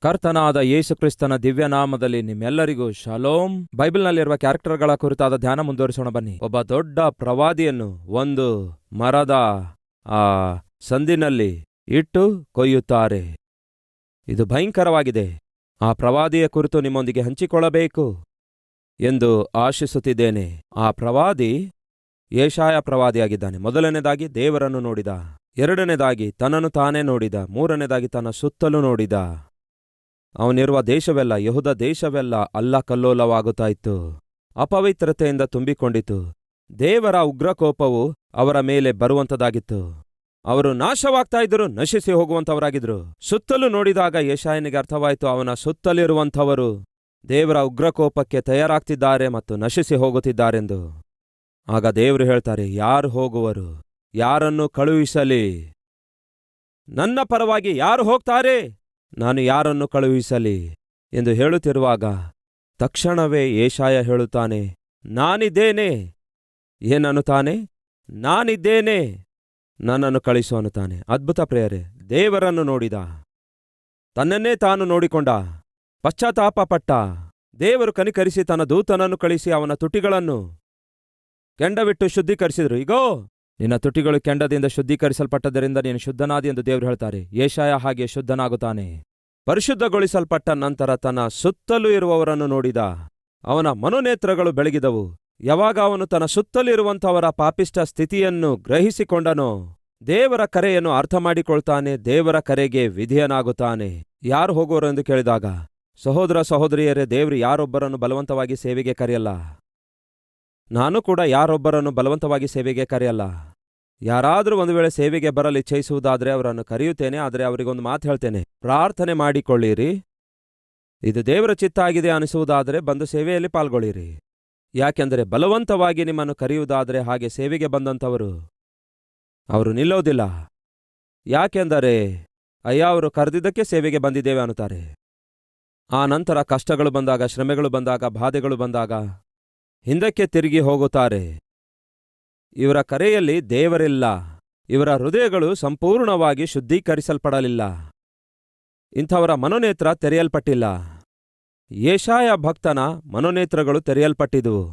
ಕರ್ತನಾದ ಯೇಸು ಕ್ರಿಸ್ತನ ದಿವ್ಯನಾಮದಲ್ಲಿ ನಿಮ್ಮೆಲ್ಲರಿಗೂ ಶಾಲೋಮ್. ಬೈಬಲ್ನಲ್ಲಿರುವ ಕ್ಯಾರೆಕ್ಟರ್ಗಳ ಕುರಿತಾದ ಧ್ಯಾನ ಮುಂದುವರಿಸೋಣ ಬನ್ನಿ. ಒಬ್ಬ ದೊಡ್ಡ ಪ್ರವಾದಿಯನ್ನು ಒಂದು ಮರದ ಸಂದಿನಲ್ಲಿ ಇಟ್ಟು ಕೊಯ್ಯುತ್ತಾರೆ. ಇದು ಭಯಂಕರವಾಗಿದೆ. ಆ ಪ್ರವಾದಿಯ ಕುರಿತು ನಿಮ್ಮೊಂದಿಗೆ ಹಂಚಿಕೊಳ್ಳಬೇಕು ಎಂದು ಆಶಿಸುತ್ತಿದ್ದೇನೆ. ಆ ಪ್ರವಾದಿ ಯೆಶಾಯ ಪ್ರವಾದಿಯಾಗಿದ್ದಾನೆ. ಮೊದಲನೇದಾಗಿ ದೇವರನ್ನು ನೋಡಿದ, ಎರಡನೇದಾಗಿ ತನ್ನನ್ನು ತಾನೇ ನೋಡಿದ, ಮೂರನೇದಾಗಿ ತನ್ನ ಸುತ್ತಲೂ ನೋಡಿದ. ಅವನಿರುವ ದೇಶವೆಲ್ಲ, ಯೆಹೂದ ದೇಶವೆಲ್ಲ ಅಲ್ಲಕಲ್ಲೋಲವಾಗುತ್ತಾ ಇತ್ತು, ಅಪವಿತ್ರತೆಯಿಂದ ತುಂಬಿಕೊಂಡಿತು. ದೇವರ ಉಗ್ರಕೋಪವು ಅವರ ಮೇಲೆ ಬರುವಂಥದ್ದಾಗಿತ್ತು. ಅವರು ನಾಶವಾಗ್ತಾ ಇದ್ದರು, ನಶಿಸಿ ಹೋಗುವಂಥವರಾಗಿದ್ರು. ಸುತ್ತಲೂ ನೋಡಿದಾಗ ಯೆಶಾಯನಿಗೆ ಅರ್ಥವಾಯಿತು, ಅವನ ಸುತ್ತಲಿರುವಂಥವರು ದೇವರ ಉಗ್ರಕೋಪಕ್ಕೆ ತಯಾರಾಗ್ತಿದ್ದಾರೆ ಮತ್ತು ನಶಿಸಿ ಹೋಗುತ್ತಿದ್ದಾರೆಂದು. ಆಗ ದೇವರು ಹೇಳ್ತಾರೆ, ಯಾರು ಹೋಗುವರು? ಯಾರನ್ನು ಕಳುಹಿಸಲಿ? ನನ್ನ ಪರವಾಗಿ ಯಾರು ಹೋಗ್ತಾರೆ? ನಾನು ಯಾರನ್ನು ಕಳುಹಿಸಲಿ ಎಂದು ಹೇಳುತ್ತಿರುವಾಗ ತಕ್ಷಣವೇ ಯೆಶಾಯ ಹೇಳುತ್ತಾನೆ, ನಾನಿದ್ದೇನೆ. ಏನನ್ನುತ್ತಾನೆ? ನಾನಿದ್ದೇನೆ, ನನ್ನನ್ನು ಕಳಿಸು ಅನ್ನುತ್ತಾನೆ. ಅದ್ಭುತ ಪ್ರಿಯರೇ, ದೇವರನ್ನು ನೋಡಿದ, ತನ್ನನ್ನೇ ತಾನು ನೋಡಿಕೊಂಡ, ಪಶ್ಚಾತ್ತಾಪಪಟ್ಟ. ದೇವರು ಕನಿಕರಿಸಿ ತನ್ನ ದೂತನನ್ನು ಕಳಿಸಿ ಅವನ ತುಟಿಗಳನ್ನು ಕೆಂಡವಿಟ್ಟು ಶುದ್ಧೀಕರಿಸಿದರು. ಇಗೋ, ನಿನ್ನ ತುಟಿಗಳು ಕೆಂಡದಿಂದ ಶುದ್ಧೀಕರಿಸಲ್ಪಟ್ಟದರಿಂದ ನೀನು ಶುದ್ಧನಾದಿ ಎಂದು ದೇವರು ಹೇಳ್ತಾರೆ. ಯೆಶಾಯ ಹಾಗೆ ಶುದ್ಧನಾಗುತ್ತಾನೆ. ಪರಿಶುದ್ಧಗೊಳಿಸಲ್ಪಟ್ಟ ನಂತರ ತನ್ನ ಸುತ್ತಲೂ ಇರುವವರನ್ನು ನೋಡಿದ. ಅವನ ಮನೋನೇತ್ರಗಳು ಬೆಳಗಿದವು. ಯಾವಾಗ ಅವನು ತನ್ನ ಸುತ್ತಲಿರುವಂಥವರ ಪಾಪಿಷ್ಟ ಸ್ಥಿತಿಯನ್ನು ಗ್ರಹಿಸಿಕೊಂಡನೋ, ದೇವರ ಕರೆಯನ್ನು ಅರ್ಥ ಮಾಡಿಕೊಳ್ತಾನೆ, ದೇವರ ಕರೆಗೆ ವಿಧೇಯನಾಗುತ್ತಾನೆ. ಯಾರು ಹೋಗುವರು ಎಂದು ಕೇಳಿದಾಗ, ಸಹೋದರ ಸಹೋದರಿಯರೇ, ದೇವರು ಯಾರೊಬ್ಬರನ್ನು ಬಲವಂತವಾಗಿ ಸೇವೆಗೆ ಕರೆಯಲ್ಲ. ನಾನು ಕೂಡ ಯಾರೊಬ್ಬರನ್ನು ಬಲವಂತವಾಗಿ ಸೇವೆಗೆ ಕರೆಯಲ್ಲ. ಯಾರಾದರೂ ಒಂದು ವೇಳೆ ಸೇವೆಗೆ ಬರಲು ಇಚ್ಛಿಸುವುದಾದರೆ ಅವರನ್ನು ಕರೆಯುತ್ತೇನೆ. ಆದರೆ ಅವರಿಗೊಂದು ಮಾತು ಹೇಳ್ತೇನೆ, ಪ್ರಾರ್ಥನೆ ಮಾಡಿಕೊಳ್ಳಿರಿ. ಇದು ದೇವರ ಚಿತ್ತ ಆಗಿದೆ ಅನಿಸುವುದಾದರೆ ಬಂದು ಸೇವೆಯಲ್ಲಿ ಪಾಲ್ಗೊಳ್ಳಿರಿ. ಯಾಕೆಂದರೆ ಬಲವಂತವಾಗಿ ನಿಮ್ಮನ್ನು ಕರೆಯುವುದಾದರೆ ಹಾಗೆ ಸೇವೆಗೆ ಬಂದಂಥವರು ಅವರು ನಿಲ್ಲೋದಿಲ್ಲ. ಯಾಕೆಂದರೆ ಅಯ್ಯ, ಅವರು ಕರೆದಿದ್ದಕ್ಕೆ ಸೇವೆಗೆ ಬಂದಿದ್ದೇವೆ ಅನ್ನುತ್ತಾರೆ. ಆ ನಂತರ ಕಷ್ಟಗಳು ಬಂದಾಗ, ಶ್ರಮೆಗಳು ಬಂದಾಗ, ಬಾಧೆಗಳು ಬಂದಾಗ ಹಿಂದಕ್ಕೆ ತಿರುಗಿ ಹೋಗುತ್ತಾರೆ. ಇವರ ಕರೆಯಲ್ಲಿ ದೇವರಿಲ್ಲ. ಇವರ ಹೃದಯಗಳು ಸಂಪೂರ್ಣವಾಗಿ ಶುದ್ಧೀಕರಿಸಲ್ಪಡಲಿಲ್ಲ. ಇಂಥವರ ಮನೋನೇತ್ರ ತೆರೆಯಲ್ಪಟ್ಟಿಲ್ಲ. ಯೆಶಾಯ ಭಕ್ತನ ಮನೋನೇತ್ರಗಳು ತೆರೆಯಲ್ಪಟ್ಟಿದುವು.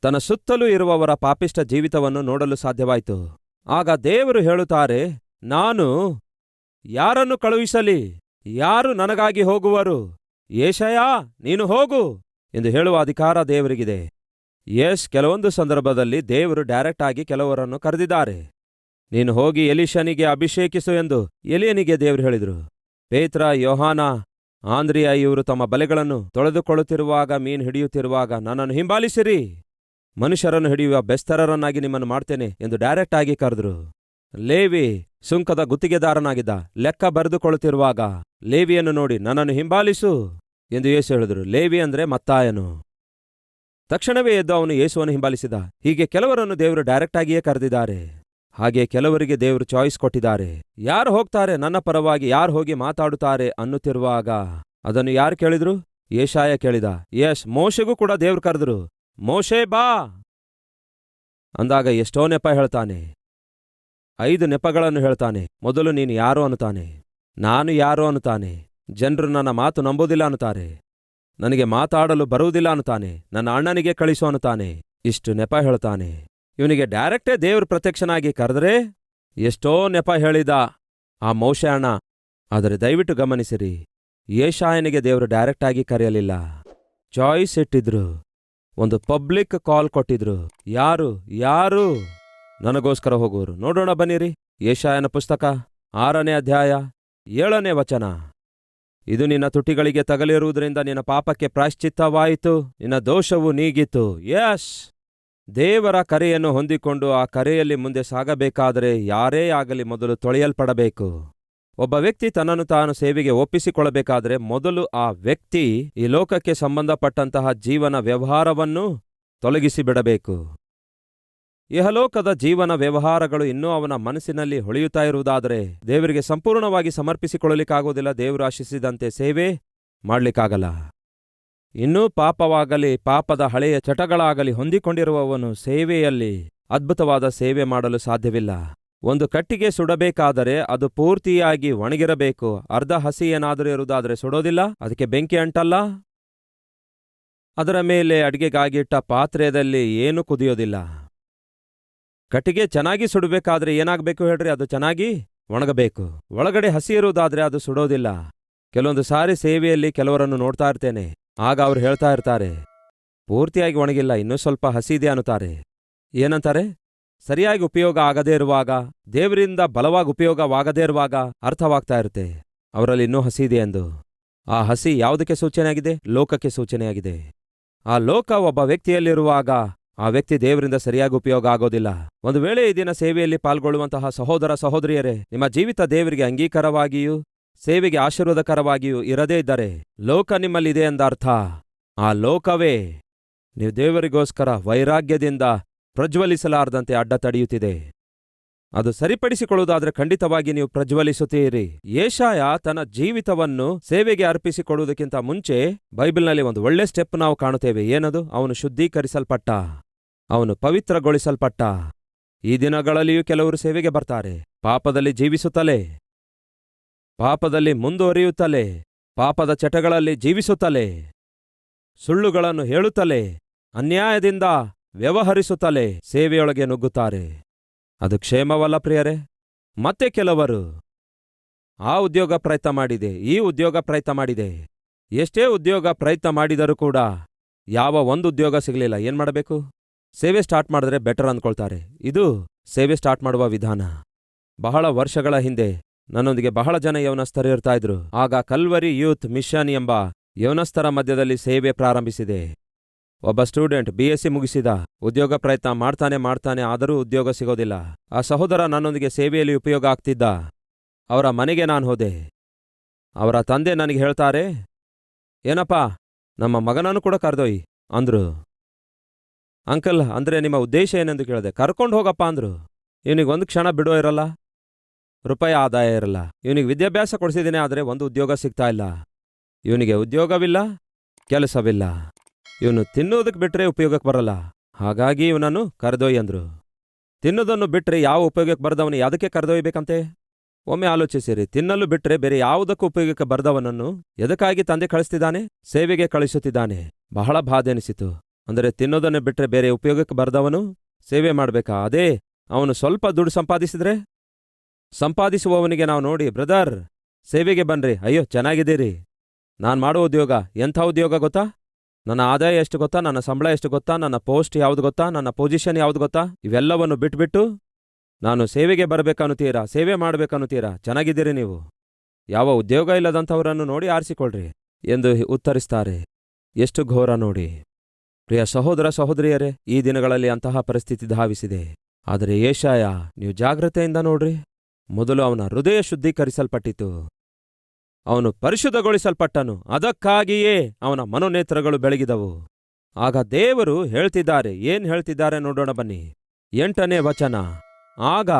ತನ್ನ ಸುತ್ತಲೂ ಇರುವವರ ಪಾಪಿಷ್ಟ ಜೀವಿತವನ್ನು ನೋಡಲು ಸಾಧ್ಯವಾಯಿತು. ಆಗ ದೇವರು ಹೇಳುತ್ತಾರೆ, ನಾನು ಯಾರನ್ನು ಕಳುಹಿಸಲಿ? ಯಾರು ನನಗಾಗಿ ಹೋಗುವರು? ಯೆಶಾಯ, ನೀನು ಹೋಗು ಎಂದು ಹೇಳುವ ಅಧಿಕಾರ ದೇವರಿಗಿದೆ. ಕೆಲವೊಂದು ಸಂದರ್ಭದಲ್ಲಿ ದೇವರು ಡೈರೆಕ್ಟ್ ಆಗಿ ಕೆಲವರನ್ನು ಕರೆದಿದ್ದಾರೆ. ನೀನು ಹೋಗಿ ಎಲೀಷನಿಗೆ ಅಭಿಷೇಕಿಸು ಎಂದು ಎಲಿಯನಿಗೆ ದೇವರು ಹೇಳಿದರು. ಪೇತ್ರ, ಯೋಹಾನ, ಆಂದ್ರಿಯ ಇವರು ತಮ್ಮ ಬಲೆಗಳನ್ನು ತೊಳೆದುಕೊಳ್ಳುತ್ತಿರುವಾಗ, ಮೀನು ಹಿಡಿಯುತ್ತಿರುವಾಗ, ನನ್ನನ್ನು ಹಿಂಬಾಲಿಸಿರಿ, ಮನುಷ್ಯರನ್ನು ಹಿಡಿಯುವ ಬೆಸ್ತರರನ್ನಾಗಿ ನಿಮ್ಮನ್ನು ಮಾಡ್ತೇನೆ ಎಂದು ಡೈರೆಕ್ಟ್ ಆಗಿ ಕರೆದರು. ಲೇವಿ ಸುಂಕದ ಗುತ್ತಿಗೆದಾರನಾಗಿದ್ದ. ಲೆಕ್ಕ ಬರೆದುಕೊಳ್ಳುತ್ತಿರುವಾಗ ಲೇವಿಯನ್ನು ನೋಡಿ ನನ್ನನ್ನು ಹಿಂಬಾಲಿಸು ಎಂದು ಯೇಸು ಹೇಳಿದರು. ಲೇವಿ ಅಂದ್ರೆ ಮತ್ತಾಯನು. ತಕ್ಷಣವೇ ಎದ್ದು ಅವನು ಯೇಸುವನ್ನು ಹಿಂಬಾಲಿಸಿದ. ಹೀಗೆ ಕೆಲವರನ್ನು ದೇವರು ಡೈರೆಕ್ಟ್ ಆಗಿಯೇ ಕರೆದಿದ್ದಾರೆ. ಹಾಗೆ ಕೆಲವರಿಗೆ ದೇವರು ಚಾಯ್ಸ್ ಕೊಟ್ಟಿದ್ದಾರೆ. ಯಾರು ಹೋಗ್ತಾರೆ ನನ್ನ ಪರವಾಗಿ, ಯಾರು ಹೋಗಿ ಮಾತಾಡುತ್ತಾರೆ ಅನ್ನುತ್ತಿರುವಾಗ ಅದನ್ನು ಯಾರು ಕೇಳಿದ್ರು? ಯೆಶಾಯ ಕೇಳಿದ. ಮೋಶೆಗೂ ಕೂಡ ದೇವರು ಕರೆದರು. ಮೋಶೆ ಬಾ ಅಂದಾಗ ಎಷ್ಟೋ ನೆಪ ಹೇಳ್ತಾನೆ. 5 ನೆಪಗಳನ್ನು ಹೇಳ್ತಾನೆ. ಮೊದಲು ನೀನು ಯಾರು ಅನ್ನುತ್ತಾನೆ. ನಾನು ಯಾರು ಅನ್ನುತ್ತಾನೆ. ಜನರು ನನ್ನ ಮಾತು ನಂಬುವುದಿಲ್ಲ ಅನ್ನುತ್ತಾರೆ. ನನಗೆ ಮಾತಾಡಲು ಬರುವುದಿಲ್ಲ ಅನ್ನುತ್ತಾನೆ. ನನ್ನ ಅಣ್ಣನಿಗೆ ಕಳಿಸು ಅನ್ನುತ್ತಾನೆ. ಇಷ್ಟು ನೆಪ ಹೇಳ್ತಾನೆ. ಇವನಿಗೆ ಡೈರೆಕ್ಟೇ ದೇವರು ಪ್ರತ್ಯಕ್ಷನಾಗಿ ಕರೆದರೆ ಎಷ್ಟೋ ನೆಪ ಹೇಳಿದ ಆ ಮೋಶೆ ಅಣ್ಣ. ಆದರೆ ದಯವಿಟ್ಟು ಗಮನಿಸಿರಿ, ಯೆಶಾಯನಿಗೆ ದೇವರು ಡೈರೆಕ್ಟ್ ಆಗಿ ಕರೆಯಲಿಲ್ಲ. ಚಾಯ್ಸ್ ಇಟ್ಟಿದ್ರು. ಒಂದು ಪಬ್ಲಿಕ್ ಕಾಲ್ ಕೊಟ್ಟಿದ್ರು. ಯಾರು ನನಗೋಸ್ಕರ ಹೋಗುವರು? ನೋಡೋಣ ಬನ್ನಿರಿ. ಯೆಶಾಯನ ಪುಸ್ತಕ 6ನೇ ಅಧ್ಯಾಯ 7ನೇ ವಚನ. ಇದು ನಿನ್ನ ತುಟಿಗಳಿಗೆ ತಗಲಿರುವುದರಿಂದ ನಿನ್ನ ಪಾಪಕ್ಕೆ ಪ್ರಾಯಶ್ಚಿತ್ತವಾಯಿತು, ನಿನ್ನ ದೋಷವು ನೀಗಿತು. ದೇವರ ಕರೆಯನ್ನು ಹೊಂದಿಕೊಂಡು ಆ ಕರೆಯಲ್ಲಿ ಮುಂದೆ ಸಾಗಬೇಕಾದರೆ ಯಾರೇ ಆಗಲಿ ಮೊದಲು ತೊಳೆಯಲ್ಪಡಬೇಕು. ಒಬ್ಬ ವ್ಯಕ್ತಿ ತನ್ನನ್ನು ತಾನು ಸೇವೆಗೆ ಒಪ್ಪಿಸಿಕೊಳ್ಳಬೇಕಾದರೆ ಮೊದಲು ಆ ವ್ಯಕ್ತಿ ಈ ಲೋಕಕ್ಕೆ ಸಂಬಂಧಪಟ್ಟಂತಹ ಜೀವನ ವ್ಯವಹಾರವನ್ನು ತೊಲಗಿಸಿಬಿಡಬೇಕು. ಇಹಲೋಕದ ಜೀವನ ವ್ಯವಹಾರಗಳು ಇನ್ನೂ ಅವನ ಮನಸ್ಸಿನಲ್ಲಿ ಹೊಳೆಯುತ್ತಾ ಇರುವುದಾದರೆ ದೇವರಿಗೆ ಸಂಪೂರ್ಣವಾಗಿ ಸಮರ್ಪಿಸಿಕೊಳ್ಳಲಿಕ್ಕಾಗುವುದಿಲ್ಲ. ದೇವರು ಆಶಿಸಿದಂತೆ ಸೇವೆ ಮಾಡಲಿಕ್ಕಾಗಲ್ಲ. ಇನ್ನೂ ಪಾಪವಾಗಲಿ, ಪಾಪದ ಹಳೆಯ ಚಟಗಳಾಗಲಿ ಹೊಂದಿಕೊಂಡಿರುವವನು ಸೇವೆಯಲ್ಲಿ ಅದ್ಭುತವಾದ ಸೇವೆ ಮಾಡಲು ಸಾಧ್ಯವಿಲ್ಲ. ಒಂದು ಕಟ್ಟಿಗೆ ಸುಡಬೇಕಾದರೆ ಅದು ಪೂರ್ತಿಯಾಗಿ ಒಣಗಿರಬೇಕು. ಅರ್ಧ ಹಸಿ ಏನಾದರೂ ಇರುವುದಾದರೆ ಸುಡೋದಿಲ್ಲ, ಅದಕ್ಕೆ ಬೆಂಕಿ ಅಂಟಲ್ಲ. ಅದರ ಮೇಲೆ ಅಡಿಗೆಗಾಗಿಟ್ಟ ಪಾತ್ರೆಯಲ್ಲಿ ಏನೂ ಕುದಿಯೋದಿಲ್ಲ. ಕಟ್ಟಿಗೆ ಚೆನ್ನಾಗಿ ಸುಡಬೇಕಾದ್ರೆ ಏನಾಗಬೇಕು ಹೇಳ್ರಿ? ಅದು ಚೆನ್ನಾಗಿ ಒಣಗಬೇಕು. ಒಳಗಡೆ ಹಸಿ ಇರುವುದಾದ್ರೆ ಅದು ಸುಡೋದಿಲ್ಲ. ಕೆಲವೊಂದು ಸಾರಿ ಸೇವೆಯಲ್ಲಿ ಕೆಲವರನ್ನು ನೋಡ್ತಾ ಇರ್ತೇನೆ. ಆಗ ಅವ್ರು ಹೇಳ್ತಾ ಇರ್ತಾರೆ, ಪೂರ್ತಿಯಾಗಿ ಒಣಗಿಲ್ಲ, ಇನ್ನೂ ಸ್ವಲ್ಪ ಹಸಿ ಇದೆ ಅನ್ನುತ್ತಾರೆ. ಏನಂತಾರೆ? ಸರಿಯಾಗಿ ಉಪಯೋಗ ಆಗದೇ ಇರುವಾಗ, ದೇವರಿಂದ ಬಲವಾಗಿ ಉಪಯೋಗವಾಗದೇ ಇರುವಾಗ ಅರ್ಥವಾಗ್ತಾ ಇರುತ್ತೆ ಅವರಲ್ಲಿ ಇನ್ನೂ ಹಸಿ ಇದೆ ಎಂದು. ಆ ಹಸಿ ಯಾವುದಕ್ಕೆ ಸೂಚನೆಯಾಗಿದೆ? ಲೋಕಕ್ಕೆ ಸೂಚನೆಯಾಗಿದೆ. ಆ ಲೋಕ ಒಬ್ಬ ವ್ಯಕ್ತಿಯಲ್ಲಿರುವಾಗ ಆ ವ್ಯಕ್ತಿ ದೇವರಿಂದ ಸರಿಯಾಗಿ ಉಪಯೋಗ ಆಗೋದಿಲ್ಲ. ಒಂದು ವೇಳೆ ಈ ದಿನ ಸೇವೆಯಲ್ಲಿ ಪಾಲ್ಗೊಳ್ಳುವಂತಹ ಸಹೋದರ ಸಹೋದರಿಯರೇ, ನಿಮ್ಮ ಜೀವಿತ ದೇವರಿಗೆ ಅಂಗೀಕಾರವಾಗಿಯೂ ಸೇವೆಗೆ ಆಶೀರ್ವಾದಕರವಾಗಿಯೂ ಇರದೇ ಇದ್ದರೆ ಲೋಕ ನಿಮ್ಮಲ್ಲಿದೆ ಎಂದರ್ಥ. ಆ ಲೋಕವೇ ನೀವು ದೇವರಿಗೋಸ್ಕರ ವೈರಾಗ್ಯದಿಂದ ಪ್ರಜ್ವಲಿಸಲಾರದಂತೆ ಅಡ್ಡ ತಡೆಯುತ್ತಿದೆ. ಅದು ಸರಿಪಡಿಸಿಕೊಳ್ಳುವುದಾದ್ರೆ ಖಂಡಿತವಾಗಿ ನೀವು ಪ್ರಜ್ವಲಿಸುತ್ತೀರಿ. ಯೆಶಾಯ ತನ್ನ ಜೀವಿತವನ್ನು ಸೇವೆಗೆ ಅರ್ಪಿಸಿಕೊಳ್ಳುವುದಕ್ಕಿಂತ ಮುಂಚೆ ಬೈಬಲ್ನಲ್ಲಿ ಒಂದು ಒಳ್ಳೆ ಸ್ಟೆಪ್ ನಾವು ಕಾಣುತ್ತೇವೆ. ಏನದು? ಅವನು ಶುದ್ಧೀಕರಿಸಲ್ಪಟ್ಟ, ಅವನು ಪವಿತ್ರಗೊಳಿಸಲ್ಪಟ್ಟ. ಈ ದಿನಗಳಲ್ಲಿಯೂ ಕೆಲವರು ಸೇವೆಗೆ ಬರ್ತಾರೆ, ಪಾಪದಲ್ಲಿ ಜೀವಿಸುತ್ತಲೇ, ಪಾಪದಲ್ಲಿ ಮುಂದುವರಿಯುತ್ತಲೇ, ಪಾಪದ ಚಟಗಳಲ್ಲಿ ಜೀವಿಸುತ್ತಲೇ, ಸುಳ್ಳುಗಳನ್ನು ಹೇಳುತ್ತಲೇ, ಅನ್ಯಾಯದಿಂದ ವ್ಯವಹರಿಸುತ್ತಲೇ ಸೇವೆಯೊಳಗೆ ನುಗ್ಗುತ್ತಾರೆ. ಅದು ಕ್ಷೇಮವಲ್ಲ ಪ್ರಿಯರೇ. ಮತ್ತೆ ಕೆಲವರು ಆ ಉದ್ಯೋಗ ಪ್ರಯತ್ನ ಮಾಡಿದೆ, ಈ ಉದ್ಯೋಗ ಪ್ರಯತ್ನ ಮಾಡಿದೆ, ಎಷ್ಟೇ ಉದ್ಯೋಗ ಪ್ರಯತ್ನ ಮಾಡಿದರೂ ಕೂಡ ಯಾವ ಒಂದು ಉದ್ಯೋಗ ಸಿಗಲಿಲ್ಲ. ಏನ್ ಮಾಡಬೇಕು? ಸೇವೆ ಸ್ಟಾರ್ಟ್ ಮಾಡಿದ್ರೆ ಬೆಟರ್ ಅಂದ್ಕೊಳ್ತಾರೆ. ಇದು ಸೇವೆ ಸ್ಟಾರ್ಟ್ ಮಾಡುವ ವಿಧಾನ. ಬಹಳ ವರ್ಷಗಳ ಹಿಂದೆ ನನ್ನೊಂದಿಗೆ ಬಹಳ ಜನ ಯೌವನಸ್ಥರು ಇರ್ತಾ ಇದ್ರು. ಆಗ ಕಲ್ವರಿ ಯೂತ್ ಮಿಷನ್ ಎಂಬ ಯೌವನಸ್ಥರ ಮಧ್ಯದಲ್ಲಿ ಸೇವೆ ಪ್ರಾರಂಭಿಸಿದೆ. ಒಬ್ಬ ಸ್ಟೂಡೆಂಟ್ BSc ಮುಗಿಸಿದ, ಉದ್ಯೋಗ ಪ್ರಯತ್ನ ಮಾಡ್ತಾನೆ ಆದರೂ ಉದ್ಯೋಗ ಸಿಗೋದಿಲ್ಲ. ಆ ಸಹೋದರ ನನ್ನೊಂದಿಗೆ ಸೇವೆಯಲ್ಲಿ ಉಪಯೋಗ ಆಗ್ತಿದ್ದ. ಅವರ ಮನೆಗೆ ನಾನು ಹೋದೆ. ಅವರ ತಂದೆ ನನಗೆ ಹೇಳ್ತಾರೆ, ಏನಪ್ಪಾ, ನಮ್ಮ ಮಗನನ್ನು ಕೂಡ ಕರೆದೊಯ್ ಅಂದ್ರು. ಅಂಕಲ್, ಅಂದ್ರೆ ನಿಮ್ಮ ಉದ್ದೇಶ ಏನೆಂದು ಕೇಳಿದೆ. ಕರ್ಕೊಂಡು ಹೋಗಪ್ಪ ಅಂದ್ರು. ಇವನಿಗೆ ಒಂದು ಕ್ಷಣ ಬಿಡೋ ಇರಲ್ಲ, ರೂಪಾಯಿ ಆದಾಯ ಇರಲ್ಲ. ಇವನಿಗೆ ವಿದ್ಯಾಭ್ಯಾಸ ಕೊಡಿಸಿದ್ದೀನಿ, ಆದರೆ ಒಂದು ಉದ್ಯೋಗ ಸಿಗ್ತಾ ಇಲ್ಲ. ಇವನಿಗೆ ಉದ್ಯೋಗವಿಲ್ಲ, ಕೆಲಸವಿಲ್ಲ. ಇವನು ತಿನ್ನೋದಕ್ಕೆ ಬಿಟ್ರೆ ಉಪಯೋಗಕ್ಕೆ ಬರಲ್ಲ. ಹಾಗಾಗಿ ಇವನನ್ನು ಕರೆದೊಯ್ ಅಂದ್ರು. ತಿನ್ನೋದನ್ನು ಬಿಟ್ರೆ ಯಾವ ಉಪಯೋಗಕ್ಕೆ ಬರದವನು ಯಾವುದಕ್ಕೆ ಕರೆದೊಯ್ಬೇಕಂತೆ? ಒಮ್ಮೆ ಆಲೋಚಿಸಿರಿ. ತಿನ್ನಲು ಬಿಟ್ರೆ ಬೇರೆ ಯಾವುದಕ್ಕೂ ಉಪಯೋಗಕ್ಕೆ ಬರದವನನ್ನು ಎದಕ್ಕಾಗಿ ತಂದೆ ಕಳಿಸ್ತಿದ್ದಾನೆ? ಸೇವೆಗೆ ಕಳಿಸುತ್ತಿದ್ದಾನೆ. ಬಹಳ ಬಾಧೆ ಅನಿಸಿತು. ಅಂದರೆ ತಿನ್ನೋದನ್ನು ಬಿಟ್ರೆ ಬೇರೆ ಉಪಯೋಗಕ್ಕೆ ಬರದವನು ಸೇವೆ ಮಾಡ್ಬೇಕಾ? ಅದೇ ಅವನು ಸ್ವಲ್ಪ ದುಡ್ಡು ಸಂಪಾದಿಸುವವನಿಗೆ ನಾವು ನೋಡಿ, ಬ್ರದರ್ ಸೇವೆಗೆ ಬನ್ರಿ, ಅಯ್ಯೋ ಚೆನ್ನಾಗಿದ್ದೀರಿ, ನಾನು ಮಾಡುವ ಉದ್ಯೋಗ ಎಂಥ ಉದ್ಯೋಗ ಗೊತ್ತಾ? ನನ್ನ ಆದಾಯ ಎಷ್ಟು ಗೊತ್ತಾ? ನನ್ನ ಸಂಬಳ ಎಷ್ಟು ಗೊತ್ತಾ? ನನ್ನ ಪೋಸ್ಟ್ ಯಾವುದು ಗೊತ್ತಾ? ನನ್ನ ಪೊಸಿಷನ್ ಯಾವುದು ಗೊತ್ತಾ? ಇವೆಲ್ಲವನ್ನು ಬಿಟ್ಬಿಟ್ಟು ನಾನು ಸೇವೆಗೆ ಬರಬೇಕನ್ನುತ್ತೀರಾ, ಸೇವೆ ಮಾಡಬೇಕನ್ನುತ್ತೀರಾ? ಚೆನ್ನಾಗಿದ್ದೀರಿ ನೀವು, ಯಾವ ಉದ್ಯೋಗ ಇಲ್ಲದಂಥವರನ್ನು ನೋಡಿ ಆರಿಸಿಕೊಳ್ಳ್ರಿ ಎಂದು ಉತ್ತರಿಸ್ತಾರೆ. ಎಷ್ಟು ಘೋರ ನೋಡಿ. ಪ್ರಿಯ ಸಹೋದರ ಸಹೋದರಿಯರೇ, ಈ ದಿನಗಳಲ್ಲಿ ಅಂತಹ ಪರಿಸ್ಥಿತಿ ಧಾವಿಸಿದೆ. ಆದರೆ ಯೆಶಾಯ, ನೀವು ಜಾಗ್ರತೆಯಿಂದ ನೋಡ್ರಿ. ಮೊದಲು ಅವನ ಹೃದಯ ಶುದ್ಧೀಕರಿಸಲ್ಪಟ್ಟಿತು, ಅವನು ಪರಿಶುದ್ಧಗೊಳಿಸಲ್ಪಟ್ಟನು. ಅದಕ್ಕಾಗಿಯೇ ಅವನ ಮನೋನೇತ್ರಗಳು ಬೆಳಗಿದವು. ಆಗ ದೇವರು ಹೇಳ್ತಿದ್ದಾರೆ. ಏನ್ ಹೇಳ್ತಿದ್ದಾರೆ ನೋಡೋಣ ಬನ್ನಿ. 8ನೇ ವಚನ. ಆಗ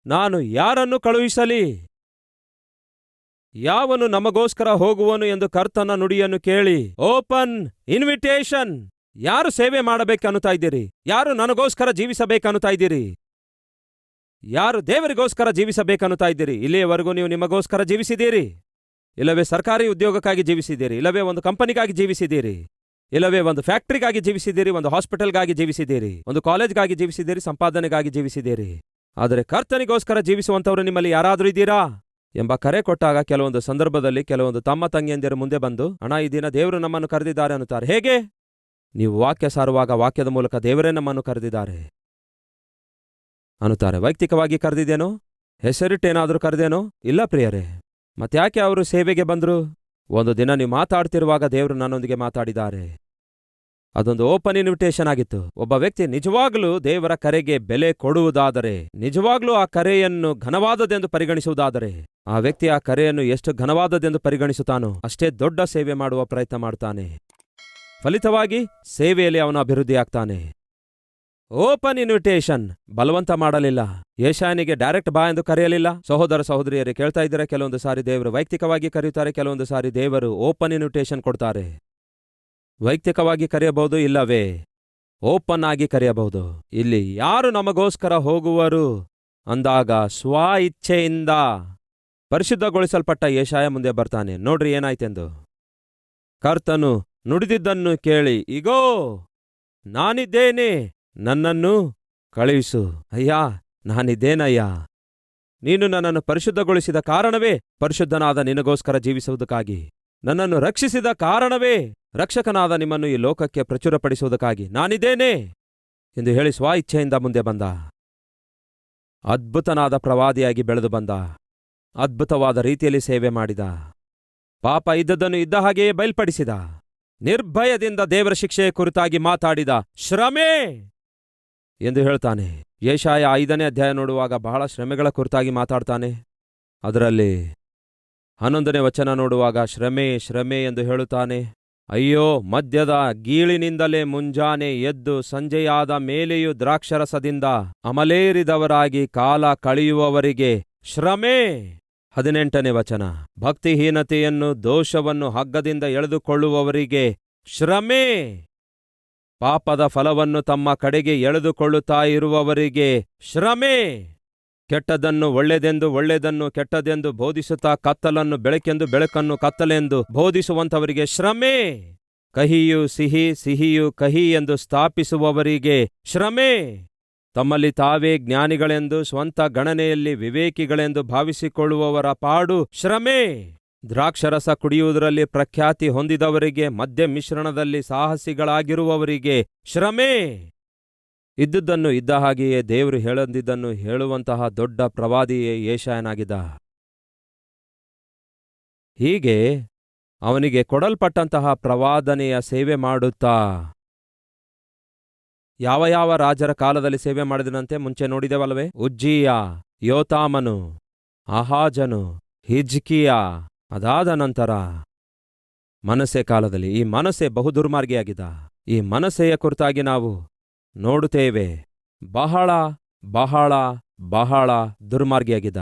ನಾನು ಯಾರನ್ನು ಕಳುಹಿಸಲಿ? ಯಾವನು ನಮಗೋಸ್ಕರ ಹೋಗುವನು ಎಂದು ಕರ್ತನ ನುಡಿಯನ್ನು ಕೇಳಿ. Open invitation. ಯಾರು ಸೇವೆ ಮಾಡಬೇಕನ್ನುತ್ತಾ ಇದ್ದೀರಿ? ಯಾರು ನನಗೋಸ್ಕರ ಜೀವಿಸಬೇಕನ್ನುತ್ತಾ ಇದ್ದೀರಿ? ಯಾರು ದೇವರಿಗೋಸ್ಕರ ಜೀವಿಸಬೇಕನ್ನುತ್ತಾ ಇದ್ದೀರಿ? ಇಲ್ಲಿಯವರೆಗೂ ನೀವು ನಿಮಗೋಸ್ಕರ ಜೀವಿಸಿದ್ದೀರಿ, ಇಲ್ಲವೇ ಸರ್ಕಾರಿ ಉದ್ಯೋಗಕ್ಕಾಗಿ ಜೀವಿಸಿದ್ದೀರಿ, ಇಲ್ಲವೇ ಒಂದು ಕಂಪನಿಗಾಗಿ ಜೀವಿಸಿದ್ದೀರಿ, ಇಲ್ಲವೇ ಒಂದು ಫ್ಯಾಕ್ಟರಿಗಾಗಿ ಜೀವಿಸಿದ್ದೀರಿ, ಒಂದು ಹಾಸ್ಪಿಟಲ್ಗಾಗಿ ಜೀವಿಸಿದ್ದೀರಿ, ಒಂದು ಕಾಲೇಜ್ಗಾಗಿ ಜೀವಿಸಿದ್ದೀರಿ, ಸಂಪಾದನೆಗಾಗಿ ಜೀವಿಸಿದ್ದೀರಿ. ಆದರೆ ಕರ್ತನಿಗೋಸ್ಕರ ಜೀವಿಸುವಂಥವ್ರು ನಿಮ್ಮಲ್ಲಿ ಯಾರಾದರೂ ಇದ್ದೀರಾ ಎಂಬ ಕರೆ ಕೊಟ್ಟಾಗ ಕೆಲವೊಂದು ಸಂದರ್ಭದಲ್ಲಿ ಕೆಲವೊಂದು ತಮ್ಮ ತಂಗಿಯಂದಿರು ಮುಂದೆ ಬಂದು, ಅಣ್ಣ, ಈ ದಿನ ದೇವರು ನಮ್ಮನ್ನು ಕರೆದಿದ್ದಾರೆ ಅನ್ನುತ್ತಾರೆ. ಹೇಗೆ? ನೀವು ವಾಕ್ಯ ಸಾರುವಾಗ ವಾಕ್ಯದ ಮೂಲಕ ದೇವರೇ ನಮ್ಮನ್ನು ಕರೆದಿದ್ದಾರೆ ಅನ್ನುತ್ತಾರೆ. ವೈಯಕ್ತಿಕವಾಗಿ ಕರೆದಿದ್ದೇನೋ? ಹೆಸರಿಟ್ಟೇನಾದರೂ ಕರೆದೇನೋ? ಇಲ್ಲ ಪ್ರಿಯರೇ. ಮತ್ತ್ಯಾಕೆ ಅವರು ಸೇವೆಗೆ ಬಂದರು? ಒಂದು ದಿನ ನೀವು ಮಾತಾಡ್ತಿರುವಾಗ ದೇವರು ನನ್ನೊಂದಿಗೆ ಮಾತಾಡಿದ್ದಾರೆ. ಅದೊಂದು ಓಪನ್ ಇನ್ವಿಟೇಷನ್ ಆಗಿತ್ತು. ಒಬ್ಬ ವ್ಯಕ್ತಿ ನಿಜವಾಗ್ಲೂ ದೇವರ ಕರೆಗೆ ಬೆಲೆ ಕೊಡುವುದಾದರೆ, ನಿಜವಾಗ್ಲೂ ಆ ಕರೆಯನ್ನು ಘನವಾದದೆಂದು ಪರಿಗಣಿಸುವುದಾದರೆ, ಆ ವ್ಯಕ್ತಿ ಆ ಕರೆಯನ್ನು ಎಷ್ಟು ಘನವಾದದೆಂದು ಪರಿಗಣಿಸುತ್ತಾನೋ ಅಷ್ಟೇ ದೊಡ್ಡ ಸೇವೆ ಮಾಡುವ ಪ್ರಯತ್ನ ಮಾಡ್ತಾನೆ. ಫಲಿತವಾಗಿ ಸೇವೆಯಲ್ಲಿ ಅವನು ಅಭಿವೃದ್ಧಿಯಾಗ್ತಾನೆ. Open invitation. ಬಲವಂತ ಮಾಡಲಿಲ್ಲ. ಯೆಶಾಯನಿಗೆ ಡೈರೆಕ್ಟ್ ಬಾ ಎಂದು ಕರೆಯಲಿಲ್ಲ. ಸಹೋದರ ಸಹೋದರಿಯರೇ, ಕೇಳ್ತಾ ಇದ್ದಾರೆ, ಕೆಲವೊಂದು ಸಾರಿ ದೇವರು ವೈಯಕ್ತಿಕವಾಗಿ ಕರೆಯುತ್ತಾರೆ, ಕೆಲವೊಂದು ಸಾರಿ ದೇವರು ಓಪನ್ ಇನ್ವಿಟೇಷನ್ ಕೊಡ್ತಾರೆ. ವೈಯಕ್ತಿಕವಾಗಿ ಕರೆಯಬಹುದು, ಇಲ್ಲವೇ ಓಪನ್ ಆಗಿ ಕರೆಯಬಹುದು. ಇಲ್ಲಿ ಯಾರು ನಮಗೋಸ್ಕರ ಹೋಗುವರು ಅಂದಾಗ ಸ್ವ ಇಚ್ಛೆಯಿಂದ ಪರಿಶುದ್ಧಗೊಳಿಸಲ್ಪಟ್ಟ ಯೆಶಾಯ ಮುಂದೆ ಬರ್ತಾನೆ. ನೋಡ್ರಿ ಏನಾಯ್ತೆಂದು. ಕರ್ತನು ನುಡಿದಿದ್ದನ್ನು ಕೇಳಿ, ಇಗೋ ನಾನಿದ್ದೇನೆ, ನನ್ನನ್ನು ಕಳುಹಿಸು. ಅಯ್ಯ, ನಾನಿದ್ದೇನಯ್ಯ. ನೀನು ನನ್ನನ್ನು ಪರಿಶುದ್ಧಗೊಳಿಸಿದ ಕಾರಣವೇ ಪರಿಶುದ್ಧನಾದ ನಿನಗೋಸ್ಕರ ಜೀವಿಸುವುದಕ್ಕಾಗಿ, ನನ್ನನ್ನು ರಕ್ಷಿಸಿದ ಕಾರಣವೇ ರಕ್ಷಕನಾದ ನಿಮ್ಮನ್ನು ಈ ಲೋಕಕ್ಕೆ ಪ್ರಚುರಪಡಿಸುವುದಕ್ಕಾಗಿ ನಾನಿದ್ದೇನೆ ಎಂದು ಹೇಳಿ ಸ್ವ ಇಚ್ಛೆಯಿಂದ ಮುಂದೆ ಬಂದ. ಅದ್ಭುತನಾದ ಪ್ರವಾದಿಯಾಗಿ ಬೆಳೆದು ಬಂದ. ಅದ್ಭುತವಾದ ರೀತಿಯಲ್ಲಿ ಸೇವೆ ಮಾಡಿದ. ಪಾಪ ಇದ್ದದ್ದನ್ನು ಇದ್ದ ಹಾಗೆಯೇ ಬಯಲ್ಪಡಿಸಿದ. ನಿರ್ಭಯದಿಂದ ದೇವರ ಶಿಕ್ಷೆಯ ಕುರಿತಾಗಿ ಮಾತಾಡಿದ. ಶ್ರಮೆ ಎಂದು ಹೇಳ್ತಾನೆ. ಯೆಶಾಯ 5ನೇ ಅಧ್ಯಾಯ ನೋಡುವಾಗ ಬಹಳ ಶ್ರಮೆಗಳ ಕುರಿತಾಗಿ ಮಾತಾಡ್ತಾನೆ. ಅದರಲ್ಲಿ 11ನೇ ವಚನ ನೋಡುವಾಗ ಶ್ರಮೆ ಶ್ರಮೆ ಎಂದು ಹೇಳುತ್ತಾನೆ. ಅಯ್ಯೋ, ಮದ್ಯದ ಗೀಳಿನಿಂದಲೇ ಮುಂಜಾನೆ ಎದ್ದು ಸಂಜೆಯಾದ ಮೇಲೆಯೂ ದ್ರಾಕ್ಷರಸದಿಂದ ಅಮಲೇರಿದವರಾಗಿ ಕಾಲ ಕಳೆಯುವವರಿಗೆ ಶ್ರಮೆ. 18ನೇ ವಚನ, ಭಕ್ತಿಹೀನತೆಯನ್ನು ದೋಷವನ್ನು ಹಗ್ಗದಿಂದ ಎಳೆದುಕೊಳ್ಳುವವರಿಗೆ ಶ್ರಮೆ. ಪಾಪದ ಫಲವನ್ನು ತಮ್ಮ ಕಡೆಗೆ ಎಳೆದುಕೊಳ್ಳುತ್ತಾ ಇರುವವರಿಗೆ ಶ್ರಮೆ. ಕೆಟ್ಟದನ್ನು ಒಳ್ಳೆದೆಂದು, ಒಳ್ಳೆದನ್ನು ಕೆಟ್ಟದೆಂದು ಬೋಧಿಸುತ್ತಾ ಕತ್ತಲನ್ನು ಬೆಳಕೆಂದು, ಬೆಳಕನ್ನು ಕತ್ತಲೆಂದು ಬೋಧಿಸುವಂಥವರಿಗೆ ಶ್ರಮೆ. ಕಹಿಯು ಸಿಹಿ, ಸಿಹಿಯು ಕಹಿ ಎಂದು ಸ್ಥಾಪಿಸುವವರಿಗೆ ಶ್ರಮೆ. ತಮ್ಮಲ್ಲಿ ತಾವೇ ಜ್ಞಾನಿಗಳೆಂದು ಸ್ವಂತ ಗಣನೆಯಲ್ಲಿ ವಿವೇಕಿಗಳೆಂದು ಭಾವಿಸಿಕೊಳ್ಳುವವರ ಪಾಡು ಶ್ರಮೆ. ದ್ರಾಕ್ಷರಸ ಕುಡಿಯುವುದರಲ್ಲಿ ಪ್ರಖ್ಯಾತಿ ಹೊಂದಿದವರಿಗೆ, ಮದ್ಯ ಮಿಶ್ರಣದಲ್ಲಿ ಸಾಹಸಿಗಳಾಗಿರುವವರಿಗೆ ಶ್ರಮೆ. ಇದ್ದುದನ್ನು ಇದ್ದ ಹಾಗೆಯೇ ದೇವರು ಹೇಳದಿದ್ದನ್ನು ಹೇಳುವಂತಹ ದೊಡ್ಡ ಪ್ರವಾದಿಯೇ ಯೆಶಾಯನಾಗಿದ್ದ. ಹೀಗೆ ಅವನಿಗೆ ಕೊಡಲ್ಪಟ್ಟಂತಹ ಪ್ರವಾದನೆಯ ಸೇವೆ ಮಾಡುತ್ತಾ ಯಾವ ಯಾವ ರಾಜರ ಕಾಲದಲ್ಲಿ ಸೇವೆ ಮಾಡಿದನಂತೆ ಮುಂಚೆ ನೋಡಿದೆವಲ್ಲವೇ? ಉಜ್ಜೀಯ, ಯೋತಾಮನು, ಆಹಾಜನು, ಹಿಜ್ಕೀಯ. ಅದಾದ ನಂತರ ಮನಸ್ಸೆ ಕಾಲದಲ್ಲಿ ಈ ಮನಸ್ಸೆ ಬಹುದುರ್ಮಾರ್ಗಿಯಾಗಿದ್ದ. ಈ ಮನಸ್ಸೆಯ ಕುರಿತಾಗಿ ನಾವು ನೋಡುತ್ತೇವೆ. ಬಹಳ ಬಹಳ ಬಹಳ ದುರ್ಮಾರ್ಗಿಯಾಗಿದ್ದ.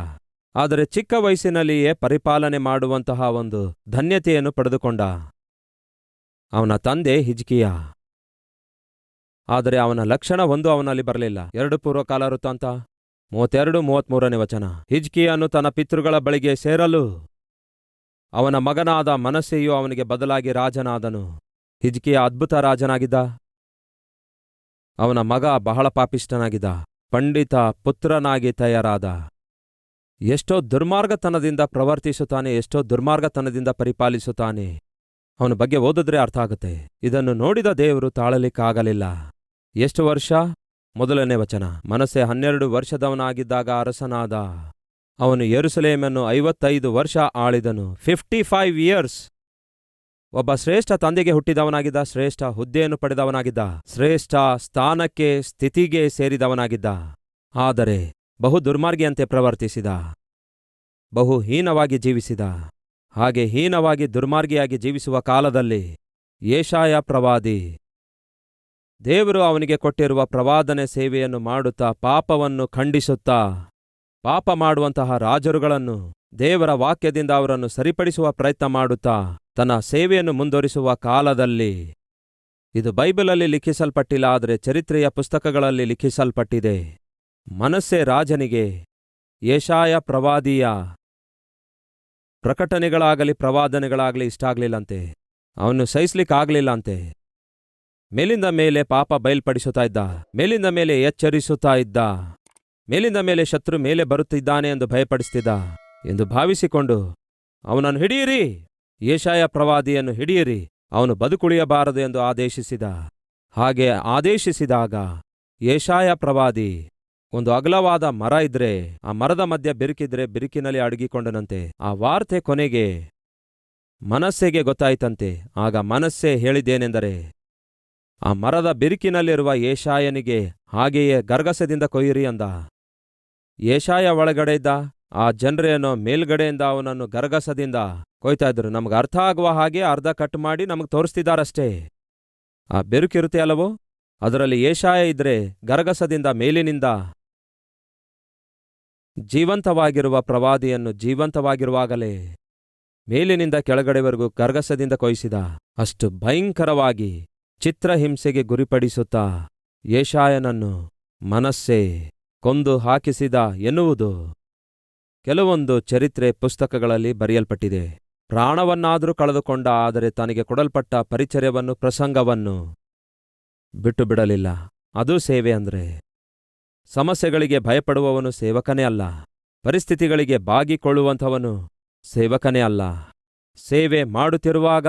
ಆದರೆ ಚಿಕ್ಕ ವಯಸ್ಸಿನಲ್ಲಿಯೇ ಪರಿಪಾಲನೆ ಮಾಡುವಂತಹ ಒಂದು ಧನ್ಯತೆಯನ್ನು ಪಡೆದುಕೊಂಡ. ಅವನ ತಂದೆ ಹಿಜ್ಕೀಯ. ಆದರೆ ಅವನ ಲಕ್ಷಣ ಒಂದು ಅವನಲ್ಲಿ ಬರಲಿಲ್ಲ. 2 ಪೂರ್ವಕಾಲ ವೃತ್ತಾಂತ 32-33ನೇ ವಚನ. ಹಿಜ್ಕೀಯನು ತನ್ನ ಪಿತೃಗಳ ಬಳಿಗೆ ಸೇರಲು ಅವನ ಮಗನಾದ ಮನಸ್ಸೆಯು ಅವನಿಗೆ ಬದಲಾಗಿ ರಾಜನಾದನು. ಹಿಜ್ಕೀಯ ಅದ್ಭುತ ರಾಜನಾಗಿದ್ದ. ಅವನ ಮಗ ಬಹಳ ಪಾಪಿಷ್ಠನಾಗಿದ್ದ. ಪಂಡಿತ ಪುತ್ರನಾಗಿ ತಯಾರಾದ. ಎಷ್ಟೋ ದುರ್ಮಾರ್ಗತನದಿಂದ ಪ್ರವರ್ತಿಸುತ್ತಾನೆ, ಎಷ್ಟೋ ದುರ್ಮಾರ್ಗತನದಿಂದ ಪರಿಪಾಲಿಸುತ್ತಾನೆ. ಅವನ ಬಗ್ಗೆ ಓದಿದ್ರೆ ಅರ್ಥ ಆಗುತ್ತೆ. ಇದನ್ನು ನೋಡಿದ ದೇವರು ತಾಳಲಿಕ್ಕಾಗಲಿಲ್ಲ. ಎಷ್ಟು ವರ್ಷ? 1ನೇ ವಚನ. ಮನಸ್ಸೆ 12 ವರ್ಷದವನಾಗಿದ್ದಾಗ ಅರಸನಾದ. ಅವನು ಯೆರೂಸಲೇಮನ್ನು 55 ವರ್ಷ ಆಳಿದನು. 55 ಇಯರ್ಸ್. ಒಬ್ಬ ಶ್ರೇಷ್ಠ ತಂದೆಗೆ ಹುಟ್ಟಿದವನಾಗಿದ್ದ. ಶ್ರೇಷ್ಠ ಹುದ್ದೆಯನ್ನು ಪಡೆದವನಾಗಿದ್ದ. ಶ್ರೇಷ್ಠ ಸ್ಥಾನಕ್ಕೆ ಸ್ಥಿತಿಗೆ ಸೇರಿದವನಾಗಿದ್ದ. ಆದರೆ ಬಹು ದುರ್ಮಾರ್ಗಿಯಂತೆ ಪ್ರವರ್ತಿಸಿದ. ಬಹು ಹೀನವಾಗಿ ಜೀವಿಸಿದ. ಹಾಗೆ ಹೀನವಾಗಿ ದುರ್ಮಾರ್ಗಿಯಾಗಿ ಜೀವಿಸುವ ಕಾಲದಲ್ಲಿ ಯೆಶಾಯ ಪ್ರವಾದಿ ದೇವರು ಅವನಿಗೆ ಕೊಟ್ಟಿರುವ ಪ್ರವಾದನೆ ಸೇವೆಯನ್ನು ಮಾಡುತ್ತಾ, ಪಾಪವನ್ನು ಖಂಡಿಸುತ್ತಾ, ಪಾಪ ಮಾಡುವಂತಹ ರಾಜರುಗಳನ್ನು ದೇವರ ವಾಕ್ಯದಿಂದ ಅವರನ್ನು ಸರಿಪಡಿಸುವ ಪ್ರಯತ್ನ ಮಾಡುತ್ತಾ ತನ್ನ ಸೇವೆಯನ್ನು ಮುಂದುವರಿಸುವ ಕಾಲದಲ್ಲಿ, ಇದು ಬೈಬಲಲ್ಲಿ ಲಿಖಿಸಲ್ಪಟ್ಟಿಲ್ಲ, ಆದರೆ ಚರಿತ್ರೆಯ ಪುಸ್ತಕಗಳಲ್ಲಿ ಲಿಖಿಸಲ್ಪಟ್ಟಿದೆ. ಮನಸ್ಸೆ ರಾಜನಿಗೆ ಯೆಶಾಯ ಪ್ರವಾದಿಯ ಪ್ರಕಟಣೆಗಳಾಗಲಿ ಪ್ರವಾದನೆಗಳಾಗಲಿ ಇಷ್ಟ ಆಗ್ಲಿಲ್ಲಂತೆ. ಅವನು ಸಹಿಸ್ಲಿಕ್ಕಾಗ್ಲಿಲ್ಲಂತೆ. ಮೇಲಿಂದ ಮೇಲೆ ಪಾಪ ಬಯಲ್ಪಡಿಸುತ್ತಾ ಇದ್ದ. ಮೇಲಿಂದ ಮೇಲೆ ಎಚ್ಚರಿಸುತ್ತಾ ಇದ್ದ. ಮೇಲಿಂದ ಮೇಲೆ ಶತ್ರು ಮೇಲೆ ಬರುತ್ತಿದ್ದಾನೆ ಎಂದು ಭಯಪಡಿಸ್ತಿದ್ದ ಎಂದು ಭಾವಿಸಿಕೊಂಡು, ಅವನನ್ನು ಹಿಡಿಯಿರಿ, ಯೆಶಾಯ ಪ್ರವಾದಿಯನ್ನು ಹಿಡಿಯಿರಿ, ಅವನು ಬದುಕುಳಿಯಬಾರದು ಎಂದು ಆದೇಶಿಸಿದ. ಹಾಗೆ ಆದೇಶಿಸಿದಾಗ ಯೆಶಾಯ ಪ್ರವಾದಿ ಒಂದು ಅಗಲವಾದ ಮರ ಇದ್ರೆ, ಆ ಮರದ ಮಧ್ಯ ಬಿರುಕಿದ್ರೆ ಬಿರುಕಿನಲ್ಲಿ ಅಡಗಿಕೊಂಡನಂತೆ. ಆ ವಾರ್ತೆ ಕೊನೆಗೆ ಮನಸ್ಸೆಗೆ ಗೊತ್ತಾಯ್ತಂತೆ. ಆಗ ಮನಸ್ಸೆ ಹೇಳಿದ್ದೇನೆಂದರೆ, ಆ ಮರದ ಬಿರುಕಿನಲ್ಲಿರುವ ಯೆಶಾಯನಿಗೆ ಹಾಗೆಯೇ ಗರ್ಗಸದಿಂದ ಕೊಯ್ಯಿರಿ ಅಂದ. ಯೆಶಾಯ ಒಳಗಡೆ ಇದ್ದ. ಆ ಜನರೇನೋ ಮೇಲ್ಗಡೆಯಿಂದ ಅವನನ್ನು ಗರ್ಗಸದಿಂದ ಕೊಯ್ತಾ ಇದ್ರು. ನಮ್ಗೆ ಅರ್ಥ ಆಗುವ ಹಾಗೆ ಅರ್ಧ ಕಟ್ ಮಾಡಿ ನಮಗೆ ತೋರಿಸ್ತಿದ್ದಾರಷ್ಟೇ. ಆ ಬಿರುಕಿರುತ್ತೆ ಅಲ್ಲವೋ, ಅದರಲ್ಲಿ ಯೆಶಾಯ ಇದ್ರೆ ಗರ್ಗಸದಿಂದ ಮೇಲಿನಿಂದ ಜೀವಂತವಾಗಿರುವ ಪ್ರವಾದಿಯನ್ನು ಜೀವಂತವಾಗಿರುವಾಗಲೇ ಮೇಲಿನಿಂದ ಕೆಳಗಡೆವರೆಗೂ ಗರ್ಗಸದಿಂದ ಕೊಯ್ಸಿದ. ಅಷ್ಟು ಭಯಂಕರವಾಗಿ ಚಿತ್ರಹಿಂಸೆಗೆ ಗುರಿಪಡಿಸುತ್ತಾ ಯೆಶಾಯನನ್ನು ಮನಸ್ಸೆ ಕೊಂದು ಹಾಕಿಸಿದ ಎನ್ನುವುದು ಕೆಲವೊಂದು ಚರಿತ್ರೆ ಪುಸ್ತಕಗಳಲ್ಲಿ ಬರೆಯಲ್ಪಟ್ಟಿದೆ. ಪ್ರಾಣವನ್ನಾದರೂ ಕಳೆದುಕೊಂಡ, ಆದರೆ ತನಗೆ ಕೊಡಲ್ಪಟ್ಟ ಪರಿಚರ್ಯವನ್ನು, ಪ್ರಸಂಗವನ್ನು ಬಿಟ್ಟು ಬಿಡಲಿಲ್ಲ. ಅದು ಸೇವೆ ಅಂದ್ರೆ. ಸಮಸ್ಯೆಗಳಿಗೆ ಭಯಪಡುವವನು ಸೇವಕನೇ ಅಲ್ಲ. ಪರಿಸ್ಥಿತಿಗಳಿಗೆ ಬಾಗಿಕೊಳ್ಳುವಂಥವನು ಸೇವಕನೇ ಅಲ್ಲ. ಸೇವೆ ಮಾಡುತ್ತಿರುವಾಗ,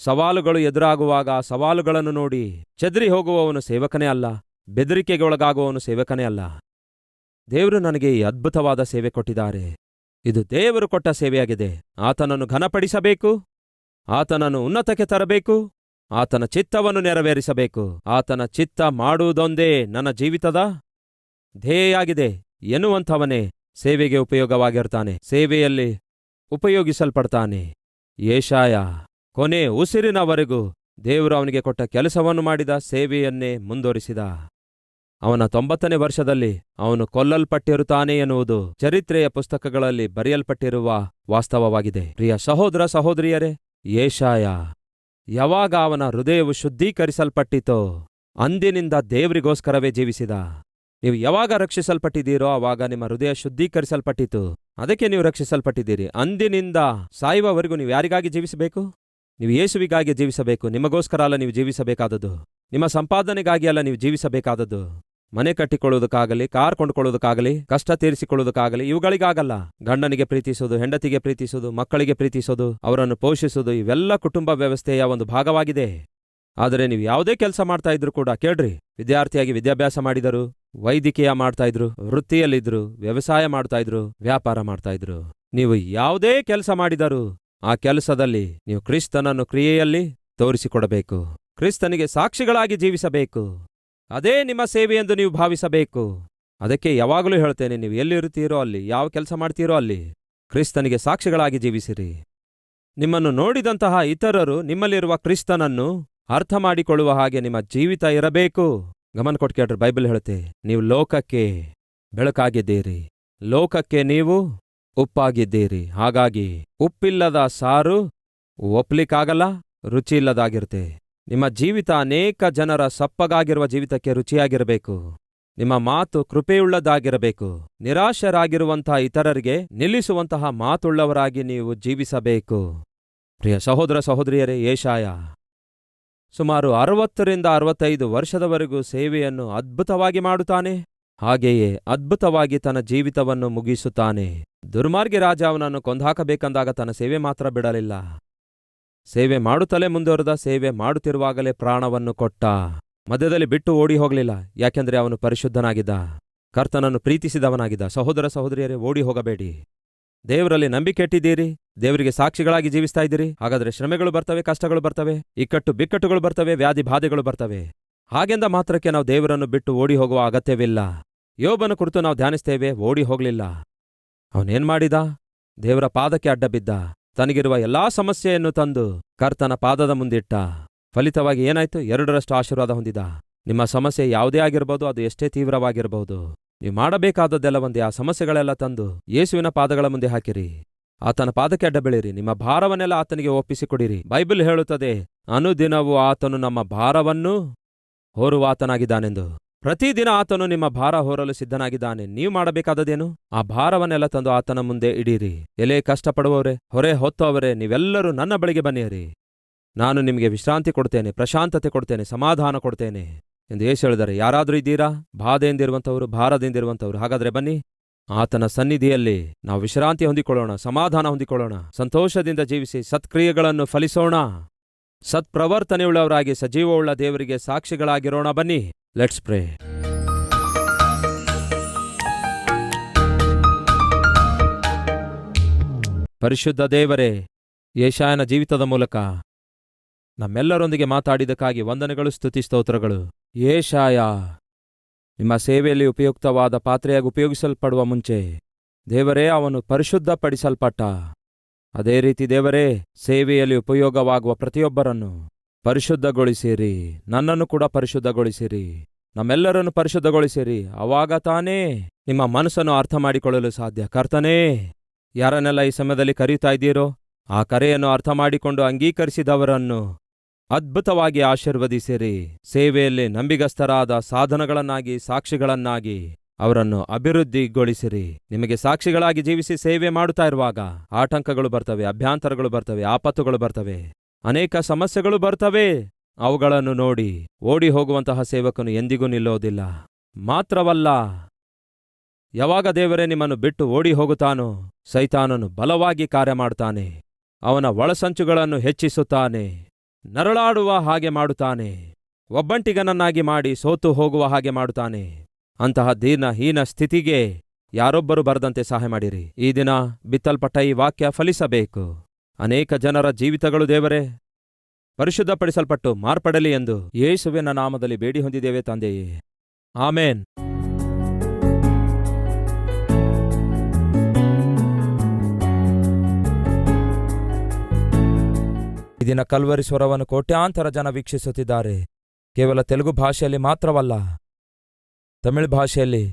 ಸವಾಲುಗಳು ಎದುರಾಗುವಾಗ ಸವಾಲುಗಳನ್ನು ನೋಡಿ ಚೆದರಿ ಹೋಗುವವನು ಸೇವಕನೇ ಅಲ್ಲ. ಬೆದರಿಕೆಗೆ ಒಳಗಾಗುವವನು ಸೇವಕನೇ ಅಲ್ಲ. ದೇವರು ನನಗೆ ಈ ಅದ್ಭುತವಾದ ಸೇವೆ ಕೊಟ್ಟಿದ್ದಾರೆ. ಇದು ದೇವರು ಕೊಟ್ಟ ಸೇವೆಯಾಗಿದೆ. ಆತನನ್ನು ಘನಪಡಿಸಬೇಕು, ಆತನನ್ನು ಉನ್ನತಕ್ಕೆ ತರಬೇಕು, ಆತನ ಚಿತ್ತವನ್ನು ನೆರವೇರಿಸಬೇಕು. ಆತನ ಚಿತ್ತ ಮಾಡುವುದೊಂದೇ ನನ್ನ ಜೀವಿತದ ಧ್ಯೇಯಾಗಿದೆ ಎನ್ನುವಂಥವನೇ ಸೇವೆಗೆ ಉಪಯೋಗವಾಗಿರ್ತಾನೆ, ಸೇವೆಯಲ್ಲಿ ಉಪಯೋಗಿಸಲ್ಪಡ್ತಾನೆ. ಯೆಶಾಯ ಕೊನೆ ಉಸಿರಿನವರೆಗೂ ದೇವರು ಅವನಿಗೆ ಕೊಟ್ಟ ಕೆಲಸವನ್ನು ಮಾಡಿದ, ಸೇವೆಯನ್ನೇ ಮುಂದುವರಿಸಿದ. ಅವನ 90ನೇ ವರ್ಷದಲ್ಲಿ ಅವನು ಕೊಲ್ಲಲ್ಪಟ್ಟಿರುತ್ತಾನೆ ಎನ್ನುವುದು ಚರಿತ್ರೆಯ ಪುಸ್ತಕಗಳಲ್ಲಿ ಬರೆಯಲ್ಪಟ್ಟಿರುವ ವಾಸ್ತವವಾಗಿದೆ. ಪ್ರಿಯ ಸಹೋದರ ಸಹೋದರಿಯರೇ, ಯೆಶಾಯ ಯಾವಾಗ ಅವನ ಹೃದಯವು ಶುದ್ಧೀಕರಿಸಲ್ಪಟ್ಟಿತೋ ಅಂದಿನಿಂದ ದೇವರಿಗೋಸ್ಕರವೇ ಜೀವಿಸಿದ. ನೀವು ಯಾವಾಗ ರಕ್ಷಿಸಲ್ಪಟ್ಟಿದ್ದೀರೋ ಆವಾಗ ನಿಮ್ಮ ಹೃದಯ ಶುದ್ಧೀಕರಿಸಲ್ಪಟ್ಟಿತು. ಅದಕ್ಕೆ ನೀವು ರಕ್ಷಿಸಲ್ಪಟ್ಟಿದ್ದೀರಿ. ಅಂದಿನಿಂದ ಸಾಯುವವರೆಗೂ ನೀವು ಯಾರಿಗಾಗಿ ಜೀವಿಸಬೇಕು? ನೀವು ಯೇಸುವಿಗಾಗಿ ಜೀವಿಸಬೇಕು. ನಿಮಗೋಸ್ಕರ ಅಲ್ಲ ನೀವು ಜೀವಿಸಬೇಕಾದದ್ದು. ನಿಮ್ಮ ಸಂಪಾದನೆಗಾಗಿ ಅಲ್ಲ ನೀವು ಜೀವಿಸಬೇಕಾದದ್ದು. ಮನೆ ಕಟ್ಟಿಕೊಳ್ಳುವುದಕ್ಕಾಗಲಿ, ಕಾರ್ ಕೊಂಡುಕೊಳ್ಳುವುದಕ್ಕಾಗಲಿ, ಕಷ್ಟ ತೀರಿಸಿಕೊಳ್ಳುವುದಕ್ಕಾಗಲಿ ಇವುಗಳಿಗಾಗಲ್ಲ. ಗಂಡನಿಗೆ ಪ್ರೀತಿಸೋದು, ಹೆಂಡತಿಗೆ ಪ್ರೀತಿಸೋದು, ಮಕ್ಕಳಿಗೆ ಪ್ರೀತಿಸೋದು, ಅವರನ್ನು ಪೋಷಿಸೋದು ಇವೆಲ್ಲ ಕುಟುಂಬ ವ್ಯವಸ್ಥೆಯ ಒಂದು ಭಾಗವಾಗಿದೆ. ಆದರೆ ನೀವು ಯಾವುದೇ ಕೆಲಸ ಮಾಡ್ತಾ ಇದ್ರು ಕೂಡ ಕೇಳ್ರಿ, ವಿದ್ಯಾರ್ಥಿಯಾಗಿ ವಿದ್ಯಾಭ್ಯಾಸ ಮಾಡಿದರು, ವೈದ್ಯಕೀಯ ಮಾಡ್ತಾ ಇದ್ರು, ವೃತ್ತಿಯಲ್ಲಿದ್ರು, ವ್ಯವಸಾಯ ಮಾಡ್ತಾ ಇದ್ರು, ವ್ಯಾಪಾರ ಮಾಡ್ತಾ ಇದ್ರು. ನೀವು ಯಾವುದೇ ಕೆಲಸ ಮಾಡಿದರೂ ಆ ಕೆಲಸದಲ್ಲಿ ನೀವು ಕ್ರಿಸ್ತನನ್ನು ಕ್ರಿಯೆಯಲ್ಲಿ ತೋರಿಸಿಕೊಡಬೇಕು. ಕ್ರಿಸ್ತನಿಗೆ ಸಾಕ್ಷಿಗಳಾಗಿ ಜೀವಿಸಬೇಕು. ಅದೇ ನಿಮ್ಮ ಸೇವೆಯೆಂದು ನೀವು ಭಾವಿಸಬೇಕು. ಅದಕ್ಕೆ ಯಾವಾಗಲೂ ಹೇಳ್ತೇನೆ, ನೀವು ಎಲ್ಲಿರುತ್ತೀರೋ ಅಲ್ಲಿ, ಯಾವ ಕೆಲಸ ಮಾಡ್ತೀರೋ ಅಲ್ಲಿ ಕ್ರಿಸ್ತನಿಗೆ ಸಾಕ್ಷಿಗಳಾಗಿ ಜೀವಿಸಿರಿ. ನಿಮ್ಮನ್ನು ನೋಡಿದಂತಹ ಇತರರು ನಿಮ್ಮಲ್ಲಿರುವ ಕ್ರಿಸ್ತನನ್ನು ಅರ್ಥ ಮಾಡಿಕೊಳ್ಳುವ ಹಾಗೆ ನಿಮ್ಮ ಜೀವಿತ ಇರಬೇಕು. ಗಮನ ಕೊಟ್ಟು ಕೇಳ್ರಿ, ಬೈಬಲ್ ಹೇಳುತ್ತೆ, ನೀವು ಲೋಕಕ್ಕೆ ಬೆಳಕಾಗಿದ್ದೀರಿ, ಲೋಕಕ್ಕೆ ನೀವು ಉಪ್ಪಾಗಿದ್ದೀರಿ. ಹಾಗಾಗಿ ಉಪ್ಪಿಲ್ಲದ ಸಾರು ಒಪ್ಲಿಕ್ಕಾಗಲ್ಲ, ರುಚಿ ಇಲ್ಲದಾಗಿರುತ್ತೆ. ನಿಮ್ಮ ಜೀವಿತ ಅನೇಕ ಜನರ ಸಪ್ಪಗಾಗಿರುವ ಜೀವಿತಕ್ಕೆ ರುಚಿಯಾಗಿರಬೇಕು. ನಿಮ್ಮ ಮಾತು ಕೃಪೆಯುಳ್ಳದಾಗಿರಬೇಕು. ನಿರಾಶರಾಗಿರುವಂತಹ ಇತರರಿಗೆ ನಿಲ್ಲಿಸುವಂತಹ ಮಾತುಳ್ಳವರಾಗಿ ನೀವು ಜೀವಿಸಬೇಕು. ಪ್ರಿಯ ಸಹೋದರ ಸಹೋದರಿಯರೇ, ಯೆಶಾಯ ಸುಮಾರು 60ರಿಂದ 65 ವರ್ಷದವರೆಗೂ ಸೇವೆಯನ್ನು ಅದ್ಭುತವಾಗಿ ಮಾಡುತ್ತಾನೆ. ಹಾಗೆಯೇ ಅದ್ಭುತವಾಗಿ ತನ್ನ ಜೀವಿತವನ್ನು ಮುಗಿಸುತ್ತಾನೆ. ದುರ್ಮಾರ್ಗಿ ರಾಜ ಅವನನ್ನು ಕೊಂದಾಕಬೇಕೆಂದಾಗ ತನ್ನ ಸೇವೆ ಮಾತ್ರ ಬಿಡಲಿಲ್ಲ. ಸೇವೆ ಮಾಡುತ್ತಲೇ ಮುಂದುವರೆದ. ಸೇವೆ ಮಾಡುತ್ತಿರುವಾಗಲೇ ಪ್ರಾಣವನ್ನು ಕೊಟ್ಟ. ಮಧ್ಯದಲ್ಲಿ ಬಿಟ್ಟು ಓಡಿ ಹೋಗಲಿಲ್ಲ. ಯಾಕೆಂದ್ರೆ ಅವನು ಪರಿಶುದ್ಧನಾಗಿದ್ದ, ಕರ್ತನನ್ನು ಪ್ರೀತಿಸಿದವನಾಗಿದ್ದ. ಸಹೋದರ ಸಹೋದರಿಯರೇ, ಓಡಿ ಹೋಗಬೇಡಿ. ದೇವರಲ್ಲಿ ನಂಬಿಕೆ ಇಟ್ಟಿದ್ದೀರಿ, ದೇವರಿಗೆ ಸಾಕ್ಷಿಗಳಾಗಿ ಜೀವಿಸ್ತಾ ಇದ್ದೀರಿ. ಹಾಗಾದ್ರೆ ಶ್ರಮೆಗಳು ಬರ್ತವೆ, ಕಷ್ಟಗಳು ಬರ್ತವೆ, ಇಕ್ಕಟ್ಟು ಬಿಕ್ಕಟ್ಟುಗಳು ಬರ್ತವೆ, ವ್ಯಾಧಿ ಬಾಧೆಗಳು ಬರ್ತವೆ. ಹಾಗೆಂದ ಮಾತ್ರಕ್ಕೆ ನಾವು ದೇವರನ್ನು ಬಿಟ್ಟು ಓಡಿ ಹೋಗುವ ಅಗತ್ಯವಿಲ್ಲ. ಯೋಬನ ಕುರಿತು ನಾವು ಧ್ಯಾನಿಸ್ತೇವೆ, ಓಡಿ ಹೋಗಲಿಲ್ಲ. ಅವನೇನ್ ಮಾಡಿದ? ದೇವರ ಪಾದಕ್ಕೆ ಅಡ್ಡ ಬಿದ್ದ. ತನಗಿರುವ ಎಲ್ಲಾ ಸಮಸ್ಯೆಯನ್ನು ತಂದು ಕರ್ತನ ಪಾದದ ಮುಂದಿಟ್ಟ. ಫಲಿತವಾಗಿ ಏನಾಯ್ತು? 2ರಷ್ಟು ಆಶೀರ್ವಾದ ಹೊಂದಿದ. ನಿಮ್ಮ ಸಮಸ್ಯೆ ಯಾವುದೇ ಆಗಿರಬಹುದು, ಅದು ಎಷ್ಟೇ ತೀವ್ರವಾಗಿರಬಹುದು, ನೀವು ಮಾಡಬೇಕಾದದ್ದೆಲ್ಲ ಒಂದೇ. ಆ ಸಮಸ್ಯೆಗಳೆಲ್ಲ ತಂದು ಯೇಸುವಿನ ಪಾದಗಳ ಮುಂದೆ ಹಾಕಿರಿ. ಆತನ ಪಾದಕ್ಕೆ ಅಡ್ಡ ಬೆಳಿರಿ. ನಿಮ್ಮ ಭಾರವನ್ನೆಲ್ಲ ಆತನಿಗೆ ಒಪ್ಪಿಸಿಕೊಡಿರಿ. ಬೈಬಲ್ ಹೇಳುತ್ತದೆ, ಅನುದಿನವೂ ಆತನು ನಮ್ಮ ಭಾರವನ್ನು ಹೊರುವಾತನಾಗಿದ್ದಾನೆಂದು. ಪ್ರತಿದಿನ ಆತನು ನಿಮ್ಮ ಭಾರ ಹೊರಲು ಸಿದ್ಧನಾಗಿದ್ದಾನೆ. ನೀವು ಮಾಡಬೇಕಾದದೇನು? ಆ ಭಾರವನ್ನೆಲ್ಲ ತಂದು ಆತನ ಮುಂದೆ ಇಡೀರಿ. ಎಲೆ ಕಷ್ಟಪಡುವವರೇ, ಹೊರೆ ಹೊತ್ತವರೇ, ನೀವೆಲ್ಲರೂ ನನ್ನ ಬಳಿಗೆ ಬನ್ನಿರಿ. ನಾನು ನಿಮಗೆ ವಿಶ್ರಾಂತಿ ಕೊಡ್ತೇನೆ, ಪ್ರಶಾಂತತೆ ಕೊಡ್ತೇನೆ, ಸಮಾಧಾನ ಕೊಡ್ತೇನೆ ಎಂದು ಯೇಸು ಹೇಳಿದರೆ, ಯಾರಾದರೂ ಇದ್ದೀರಾ ಬಾಧೆಯಿಂದಿರುವಂಥವ್ರು, ಭಾರದಿಂದಿರುವಂಥವ್ರು? ಹಾಗಾದ್ರೆ ಬನ್ನಿ, ಆತನ ಸನ್ನಿಧಿಯಲ್ಲಿ ನಾವು ವಿಶ್ರಾಂತಿ ಹೊಂದಿಕೊಳ್ಳೋಣ, ಸಮಾಧಾನ ಹೊಂದಿಕೊಳ್ಳೋಣ, ಸಂತೋಷದಿಂದ ಜೀವಿಸಿ ಸತ್ಕ್ರಿಯೆಗಳನ್ನು ಫಲಿಸೋಣ, ಸತ್ಪ್ರವರ್ತನೆಯುಳ್ಳವರಾಗಿ ಸಜೀವವುಳ್ಳ ದೇವರಿಗೆ ಸಾಕ್ಷಿಗಳಾಗಿರೋಣ. ಬನ್ನಿ, ಲೆಟ್ಸ್ ಪ್ರೇ. ಪರಿಶುದ್ಧ ದೇವರೇ, ಯೆಶಾಯನ ಜೀವಿತದ ಮೂಲಕ ನಮ್ಮೆಲ್ಲರೊಂದಿಗೆ ಮಾತಾಡಿದಕ್ಕಾಗಿ ವಂದನೆಗಳು, ಸ್ತುತಿ, ಸ್ತೋತ್ರಗಳು. ಯೆಶಾಯ ನಿಮ್ಮ ಸೇವೆಯಲ್ಲಿ ಉಪಯುಕ್ತವಾದ ಪಾತ್ರೆಯಾಗಿ ಉಪಯೋಗಿಸಲ್ಪಡುವ ಮುಂಚೆ ದೇವರೇ ಅವನು ಪರಿಶುದ್ಧಪಡಿಸಲ್ಪಟ್ಟ. ಅದೇ ರೀತಿ ದೇವರೇ, ಸೇವೆಯಲ್ಲಿ ಉಪಯೋಗವಾಗುವ ಪ್ರತಿಯೊಬ್ಬರನ್ನು ಪರಿಶುದ್ಧಗೊಳಿಸಿರಿ. ನನ್ನನ್ನು ಕೂಡ ಪರಿಶುದ್ಧಗೊಳಿಸಿರಿ, ನಮ್ಮೆಲ್ಲರನ್ನು ಪರಿಶುದ್ಧಗೊಳಿಸಿರಿ. ಅವಾಗ ತಾನೇ ನಿಮ್ಮ ಮನಸ್ಸನ್ನು ಅರ್ಥ ಮಾಡಿಕೊಳ್ಳಲು ಸಾಧ್ಯ. ಕರ್ತನೇ, ಯಾರನ್ನೆಲ್ಲ ಈ ಸಮಯದಲ್ಲಿ ಕರೆಯುತ್ತಾ ಇದ್ದೀರೋ ಆ ಕರೆಯನ್ನು ಅರ್ಥ ಮಾಡಿಕೊಂಡು ಅಂಗೀಕರಿಸಿದವರನ್ನು ಅದ್ಭುತವಾಗಿ ಆಶೀರ್ವದಿಸಿರಿ. ಸೇವೆಯಲ್ಲಿ ನಂಬಿಗಸ್ತರಾದ ಸಾಧನಗಳನ್ನಾಗಿ, ಸಾಕ್ಷಿಗಳನ್ನಾಗಿ ಅವರನ್ನು ಅಭಿವೃದ್ಧಿಗೊಳಿಸಿರಿ. ನಿಮಗೆ ಸಾಕ್ಷಿಗಳಾಗಿ ಜೀವಿಸಿ ಸೇವೆ ಮಾಡುತ್ತಾ ಇರುವಾಗ ಆಟಂಕಗಳು ಬರ್ತವೆ, ಅಭ್ಯಂತರಗಳು ಬರ್ತವೆ, ಆಪತ್ತುಗಳು ಬರ್ತವೆ, ಅನೇಕ ಸಮಸ್ಯೆಗಳು ಬರ್ತವೆ. ಅವುಗಳನ್ನು ನೋಡಿ ಓಡಿ ಹೋಗುವಂತಹ ಸೇವಕನು ಎಂದಿಗೂ ನಿಲ್ಲೋದಿಲ್ಲ. ಮಾತ್ರವಲ್ಲ, ಯಾವಾಗ ದೇವರೇ ನಿಮ್ಮನ್ನು ಬಿಟ್ಟು ಓಡಿ ಹೋಗುತ್ತಾನೋ, ಸೈತಾನನು ಬಲವಾಗಿ ಕಾರ್ಯ ಮಾಡುತ್ತಾನೆ. ಅವನ ಒಳಸಂಚುಗಳನ್ನು ಹೆಚ್ಚಿಸುತ್ತಾನೆ, ನರಳಾಡುವ ಹಾಗೆ ಮಾಡುತ್ತಾನೆ, ಒಬ್ಬಂಟಿಗನನ್ನಾಗಿ ಮಾಡಿ ಸೋತು ಹೋಗುವ ಹಾಗೆ ಮಾಡುತ್ತಾನೆ. ಅಂತಹ ಹೀನ ಸ್ಥಿತಿಗೆ ಯಾರೊಬ್ಬರು ಬರದಂತೆ ಸಹಾಯ ಮಾಡಿರಿ. ಈ ದಿನ ಬಿತ್ತಲ್ಪಟ್ಟ ಈ ವಾಕ್ಯ ಫಲಿಸಬೇಕು. ಅನೇಕ ಜನರ ಜೀವಿತಗಳು ದೇವರೇ ಪರಿಶುದ್ಧಪಡಿಸಲ್ಪಟ್ಟು ಮಾರ್ಪಡಲಿ ಎಂದು ಯೇಸುವಿನ ನಾಮದಲ್ಲಿ ಬೇಡಿ ಹೊಂದಿದ್ದೇವೆ ತಂದೆಯೇ, ಆಮೇನ್. ಈ ದಿನ ಕಲ್ವರಿ ಸ್ವರವನ್ನು ಕೋಟ್ಯಾಂತರ ಜನ ವೀಕ್ಷಿಸುತ್ತಿದ್ದಾರೆ. ಕೇವಲ ತೆಲುಗು ಭಾಷೆಯಲ್ಲಿ ಮಾತ್ರವಲ್ಲ, ತಮಿಳು ಭಾಷೆಯಲ್ಲಿ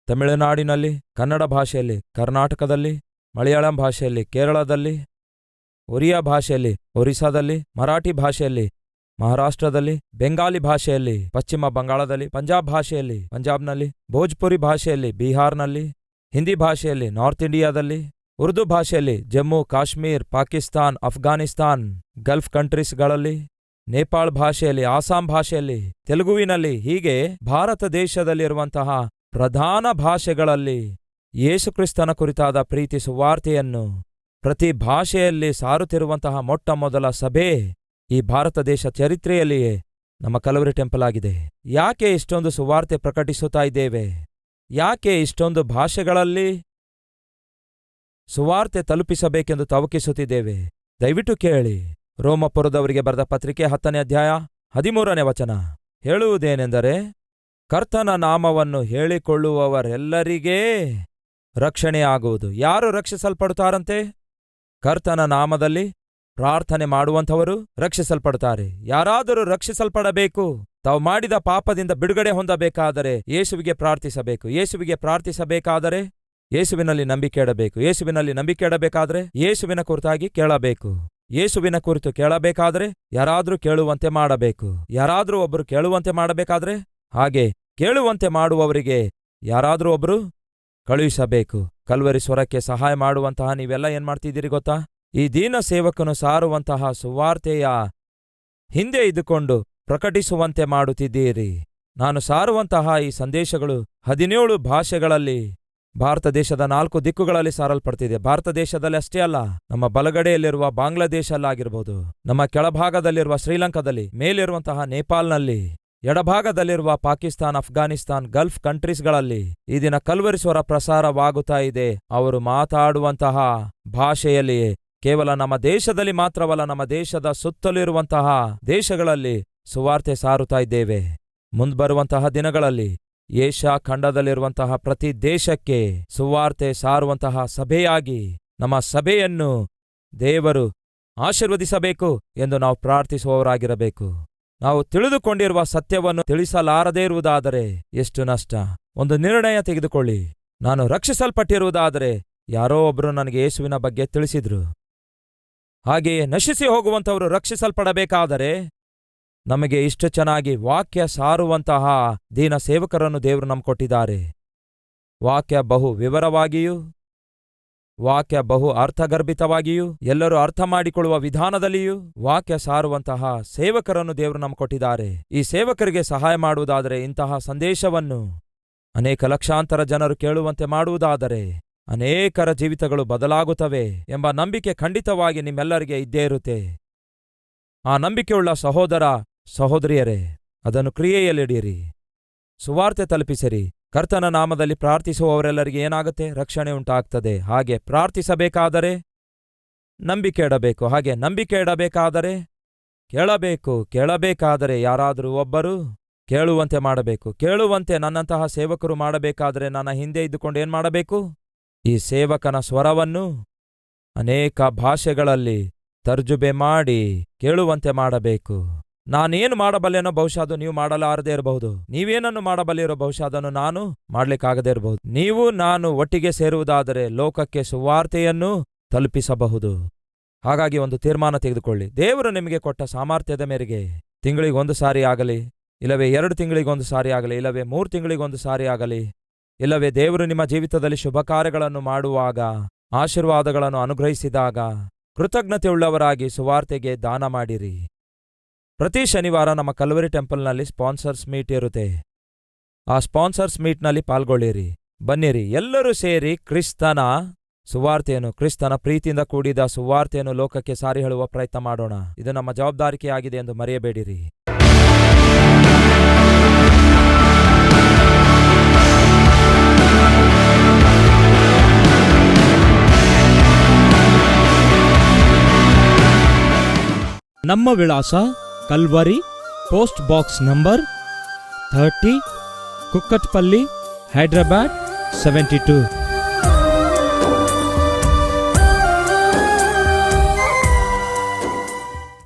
ತಮಿಳುನಾಡಿನಲ್ಲಿ, ಕನ್ನಡ ಭಾಷೆಯಲ್ಲಿ ಕರ್ನಾಟಕದಲ್ಲಿ, ಮಲಯಾಳಂ ಭಾಷೆಯಲ್ಲಿ ಕೇರಳದಲ್ಲಿ, ಒರಿಯಾ ಭಾಷೆಯಲ್ಲಿ ಒರಿಸ್ಸಾದಲ್ಲಿ, ಮರಾಠಿ ಭಾಷೆಯಲ್ಲಿ ಮಹಾರಾಷ್ಟ್ರದಲ್ಲಿ, ಬೆಂಗಾಲಿ ಭಾಷೆಯಲ್ಲಿ ಪಶ್ಚಿಮ ಬಂಗಾಳದಲ್ಲಿ, ಪಂಜಾಬ್ ಭಾಷೆಯಲ್ಲಿ ಪಂಜಾಬ್ನಲ್ಲಿ, ಭೋಜ್ಪುರಿ ಭಾಷೆಯಲ್ಲಿ ಬಿಹಾರ್ನಲ್ಲಿ, ಹಿಂದಿ ಭಾಷೆಯಲ್ಲಿ ನಾರ್ತ್ ಇಂಡಿಯಾದಲ್ಲಿ, ಉರ್ದು ಭಾಷೆಯಲ್ಲಿ ಜಮ್ಮು ಕಾಶ್ಮೀರ್, ಪಾಕಿಸ್ತಾನ್, ಅಫ್ಘಾನಿಸ್ತಾನ್, ಗಲ್ಫ್ ಕಂಟ್ರೀಸ್ಗಳಲ್ಲಿ, ನೇಪಾಳ್ ಭಾಷೆಯಲ್ಲಿ, ಆಸಾಂ ಭಾಷೆಯಲ್ಲಿ, ತೆಲುಗುವಿನಲ್ಲಿ, ಹೀಗೆ ಭಾರತ ದೇಶದಲ್ಲಿರುವಂತಹ ಪ್ರಧಾನ ಭಾಷೆಗಳಲ್ಲಿ ಯೇಸುಕ್ರಿಸ್ತನ ಕುರಿತಾದ ಪ್ರೀತಿ ಸುವಾರ್ತೆಯನ್ನು ಪ್ರತಿ ಭಾಷೆಯಲ್ಲಿ ಸಾರುತ್ತಿರುವಂತಹ ಮೊಟ್ಟ ಮೊದಲ ಸಭೆ ಈ ಭಾರತ ದೇಶ ಚರಿತ್ರೆಯಲ್ಲಿಯೇ ನಮ್ಮ ಕಲ್ವರಿ ಟೆಂಪಲ್ ಆಗಿದೆ. ಯಾಕೆ ಇಷ್ಟೊಂದು ಸುವಾರ್ತೆ ಪ್ರಕಟಿಸುತ್ತಾ ಇದ್ದೇವೆ? ಯಾಕೆ ಇಷ್ಟೊಂದು ಭಾಷೆಗಳಲ್ಲಿ ಸುವಾರ್ತೆ ತಲುಪಿಸಬೇಕೆಂದು ತವಕಿಸುತ್ತಿದ್ದೇವೆ? ದಯವಿಟ್ಟು ಕೇಳಿ. ರೋಮಪುರದವರಿಗೆ ಬರೆದ ಪತ್ರಿಕೆ 10ನೇ ಅಧ್ಯಾಯ 13ನೇ ವಚನ ಹೇಳುವುದೇನೆಂದರೆ, ಕರ್ತನ ನಾಮವನ್ನು ಹೇಳಿಕೊಳ್ಳುವವರೆಲ್ಲರಿಗೇ ರಕ್ಷಣೆಯಾಗುವುದು. ಯಾರು ರಕ್ಷಿಸಲ್ಪಡುತ್ತಾರಂತೆ? ಕರ್ತನ ನಾಮದಲ್ಲಿ ಪ್ರಾರ್ಥನೆ ಮಾಡುವಂಥವರು ರಕ್ಷಿಸಲ್ಪಡುತ್ತಾರೆ. ಯಾರಾದರೂ ರಕ್ಷಿಸಲ್ಪಡಬೇಕು, ತಾವು ಮಾಡಿದ ಪಾಪದಿಂದ ಬಿಡುಗಡೆ ಹೊಂದಬೇಕಾದರೆ ಯೇಸುವಿಗೆ ಪ್ರಾರ್ಥಿಸಬೇಕು. ಯೇಸುವಿಗೆ ಪ್ರಾರ್ಥಿಸಬೇಕಾದರೆ ಯೇಸುವಿನಲ್ಲಿ ನಂಬಿಕೆ ಇಡಬೇಕು. ಯೇಸುವಿನಲ್ಲಿ ನಂಬಿಕೆ ಇಡಬೇಕಾದರೆ ಯೇಸುವಿನ ಕುರಿತಾಗಿ ಕೇಳಬೇಕು. ಯೇಸುವಿನ ಕುರಿತು ಕೇಳಬೇಕಾದರೆ ಯಾರಾದರೂ ಕೇಳುವಂತೆ ಮಾಡಬೇಕು. ಯಾರಾದರೂ ಒಬ್ಬರು ಕೇಳುವಂತೆ ಮಾಡಬೇಕಾದ್ರೆ ಹಾಗೆ ಕೇಳುವಂತೆ ಮಾಡುವವರಿಗೆ ಯಾರಾದರೂ ಒಬ್ಬರು ಕಳುಹಿಸಬೇಕು. ಕಲ್ವರಿ ಸ್ವರಕ್ಕೆ ಸಹಾಯ ಮಾಡುವಂತಹ ನೀವೆಲ್ಲ ಏನ್ ಮಾಡ್ತಿದ್ದೀರಿ ಗೊತ್ತಾ? ಈ ದೀನ ಸೇವಕನು ಸಾರುವಂತಹ ಸುವಾರ್ತೆಯ ಹಿಂದೆ ಇದ್ದುಕೊಂಡು ಪ್ರಕಟಿಸುವಂತೆ ಮಾಡುತ್ತಿದ್ದೀರಿ. ನಾನು ಸಾರುವಂತಹ ಈ ಸಂದೇಶಗಳು 17 ಭಾಷೆಗಳಲ್ಲಿ ಭಾರತ ದೇಶದ 4 ದಿಕ್ಕುಗಳಲ್ಲಿ ಸಾರಲ್ಪಡ್ತಿದೆ. ಭಾರತ ದೇಶದಲ್ಲಿ ಅಷ್ಟೇ ಅಲ್ಲ, ನಮ್ಮ ಬಲಗಡೆಯಲ್ಲಿರುವ ಬಾಂಗ್ಲಾದೇಶಲ್ಲಾಗಿರ್ಬೋದು, ನಮ್ಮ ಕೆಳಭಾಗದಲ್ಲಿರುವ ಶ್ರೀಲಂಕಾದಲ್ಲಿ, ಮೇಲಿರುವಂತಹ ನೇಪಾಲ್ನಲ್ಲಿ, ಎಡಭಾಗದಲ್ಲಿರುವ ಪಾಕಿಸ್ತಾನ್, ಅಫ್ಘಾನಿಸ್ತಾನ್, ಗಲ್ಫ್ ಕಂಟ್ರೀಸ್ಗಳಲ್ಲಿ ಈ ದಿನ ಕಲ್ವರಿ ಸ್ವರ ಪ್ರಸಾರವಾಗುತ್ತಾ ಇದೆ. ಅವರು ಮಾತಾಡುವಂತಹ ಭಾಷೆಯಲ್ಲಿಯೇ ಕೇವಲ ನಮ್ಮ ದೇಶದಲ್ಲಿ ಮಾತ್ರವಲ್ಲ, ನಮ್ಮ ದೇಶದ ಸುತ್ತಲಿರುವಂತಹ ದೇಶಗಳಲ್ಲಿ ಸುವಾರ್ತೆ ಸಾರುತ್ತಾ ಇದ್ದೇವೆ. ಮುಂದ್ಬರುವಂತಹ ದಿನಗಳಲ್ಲಿ ಏಷ್ಯಾ ಖಂಡದಲ್ಲಿರುವಂತಹ ಪ್ರತಿ ದೇಶಕ್ಕೆ ಸುವಾರ್ತೆ ಸಾರುವಂತಹ ಸಭೆಯಾಗಿ ನಮ್ಮ ಸಭೆಯನ್ನು ದೇವರು ಆಶೀರ್ವದಿಸಬೇಕು ಎಂದು ನಾವು ಪ್ರಾರ್ಥಿಸುವವರಾಗಿರಬೇಕು. ನಾವು ತಿಳಿದುಕೊಂಡಿರುವ ಸತ್ಯವನ್ನು ತಿಳಿಸಲಾರದೇ ಇರುವುದಾದರೆ ಎಷ್ಟು ನಷ್ಟ. ಒಂದು ನಿರ್ಣಯ ತೆಗೆದುಕೊಳ್ಳಿ. ನಾನು ರಕ್ಷಿಸಲ್ಪಟ್ಟಿರುವುದಾದರೆ ಯಾರೋ ಒಬ್ಬರು ನನಗೆ ಯೇಸುವಿನ ಬಗ್ಗೆ ತಿಳಿಸಿದ್ರು. ಹಾಗೆಯೇ ನಶಿಸಿ ಹೋಗುವಂಥವರು ರಕ್ಷಿಸಲ್ಪಡಬೇಕಾದರೆ ನಮಗೆ ಇಷ್ಟು ಚೆನ್ನಾಗಿ ವಾಕ್ಯ ಸಾರುವಂತಹ ದೀನ ಸೇವಕರನ್ನು ದೇವರು ನಮ್ಗೆ ಕೊಟ್ಟಿದ್ದಾರೆ. ವಾಕ್ಯ ಬಹು ವಿವರವಾಗಿಯೂ, ವಾಕ್ಯ ಬಹು ಅರ್ಥಗರ್ಭಿತವಾಗಿಯೂ, ಎಲ್ಲರೂ ಅರ್ಥ ಮಾಡಿಕೊಳ್ಳುವ ವಿಧಾನದಲ್ಲಿಯೂ ವಾಕ್ಯ ಸಾರುವಂತಹ ಸೇವಕರನ್ನು ದೇವರು ನಮ್ಗೆ ಕೊಟ್ಟಿದ್ದಾರೆ. ಈ ಸೇವಕರಿಗೆ ಸಹಾಯ ಮಾಡುವುದಾದರೆ, ಇಂತಹ ಸಂದೇಶವನ್ನು ಅನೇಕ ಲಕ್ಷಾಂತರ ಜನರು ಕೇಳುವಂತೆ ಮಾಡುವುದಾದರೆ ಅನೇಕರ ಜೀವಿತಗಳು ಬದಲಾಗುತ್ತವೆ ಎಂಬ ನಂಬಿಕೆ ಖಂಡಿತವಾಗಿ ನಿಮ್ಮೆಲ್ಲರಿಗೆ ಇದ್ದೇ ಇರುತ್ತೆ. ಆ ನಂಬಿಕೆಯುಳ್ಳ ಸಹೋದರ ಸಹೋದರಿಯರೇ, ಅದನ್ನು ಕ್ರಿಯೆಯಲ್ಲಿಡಿರಿ. ಸುವಾರ್ತೆ ತಲುಪಿಸಿರಿ. ಕರ್ತನ ನಾಮದಲ್ಲಿ ಪ್ರಾರ್ಥಿಸುವವರೆಲ್ಲರಿಗೆ ಏನಾಗುತ್ತೆ? ರಕ್ಷಣೆ ಉಂಟಾಗ್ತದೆ. ಹಾಗೆ ಪ್ರಾರ್ಥಿಸಬೇಕಾದರೆ ನಂಬಿಕೆ ಇಡಬೇಕು. ಹಾಗೆ ನಂಬಿಕೆ ಇಡಬೇಕಾದರೆ ಕೇಳಬೇಕು. ಕೇಳಬೇಕಾದರೆ ಯಾರಾದರೂ ಒಬ್ಬರು ಕೇಳುವಂತೆ ಮಾಡಬೇಕು. ಕೇಳುವಂತೆ ನನ್ನಂತಹ ಸೇವಕರು ಮಾಡಬೇಕಾದರೆ ನನ್ನ ಹಿಂದೆ ಇದ್ದುಕೊಂಡು ಏನ್ ಮಾಡಬೇಕು? ಈ ಸೇವಕನ ಸ್ವರವನ್ನು ಅನೇಕ ಭಾಷೆಗಳಲ್ಲಿ ತರ್ಜುಮೆ ಮಾಡಿ ಕೇಳುವಂತೆ ಮಾಡಬೇಕು. ನಾನೇನು ಮಾಡಬಲ್ಲೆನೋ ಬಹುಶಃ ಅದು ನೀವು ಮಾಡಲಾರದೇ ಇರಬಹುದು. ನೀವೇನನ್ನು ಮಾಡಬಲ್ಲಿರೋ ಬಹುಶಃ ಅದನ್ನು ನಾನು ಮಾಡ್ಲಿಕ್ಕಾಗದೇ ಇರಬಹುದು. ನೀವು ನಾನು ಒಟ್ಟಿಗೆ ಸೇರುವುದಾದರೆ ಲೋಕಕ್ಕೆ ಸುವಾರ್ತೆಯನ್ನು ತಲುಪಿಸಬಹುದು. ಹಾಗಾಗಿ ಒಂದು ತೀರ್ಮಾನ ತೆಗೆದುಕೊಳ್ಳಿ. ದೇವರು ನಿಮಗೆ ಕೊಟ್ಟ ಸಾಮರ್ಥ್ಯದ ಮೇರೆಗೆ ತಿಂಗಳಿಗೆ 1 ಸಾರಿ ಆಗಲಿ, ಇಲ್ಲವೇ 2 ತಿಂಗಳಿಗೆ 1 ಸಾರಿ ಆಗಲಿ, ಇಲ್ಲವೇ 3 ತಿಂಗಳಿಗೆ 1 ಸಾರಿ ಆಗಲಿ, ಇಲ್ಲವೇ ದೇವರು ನಿಮ್ಮ ಜೀವಿತದಲ್ಲಿ ಶುಭ ಕಾರ್ಯಗಳನ್ನು ಮಾಡುವಾಗ, ಆಶೀರ್ವಾದಗಳನ್ನು ಅನುಗ್ರಹಿಸಿದಾಗ ಕೃತಜ್ಞತೆಯುಳ್ಳವರಾಗಿ ಸುವಾರ್ತೆಗೆ ದಾನ ಮಾಡಿರಿ. ಪ್ರತಿ ಶನಿವಾರ ನಮ್ಮ ಕಲ್ವರಿ ಟೆಂಪಲ್ನಲ್ಲಿ ಸ್ಪಾನ್ಸರ್ಸ್ ಮೀಟ್ ಇರುತ್ತೆ. ಆ ಸ್ಪಾನ್ಸರ್ಸ್ ಮೀಟ್ನಲ್ಲಿ ಪಾಲ್ಗೊಳ್ಳಿರಿ. ಬನ್ನಿರಿ, ಎಲ್ಲರೂ ಸೇರಿ ಕ್ರಿಸ್ತನ ಸುವಾರ್ತೆಯನ್ನು, ಕ್ರಿಸ್ತನ ಪ್ರೀತಿಯಿಂದ ಕೂಡಿದ ಸುವಾರ್ತೆಯನ್ನು ಲೋಕಕ್ಕೆ ಸಾರಿ ಹೇಳುವ ಪ್ರಯತ್ನ ಮಾಡೋಣ. ಇದು ನಮ್ಮ ಜವಾಬ್ದಾರಿಕೆಯಾಗಿದೆ ಎಂದು ಮರೆಯಬೇಡಿರಿ. ನಮ್ಮ ವಿಳಾಸ Calvary, post box number 30, Kukatpally, Hyderabad 72.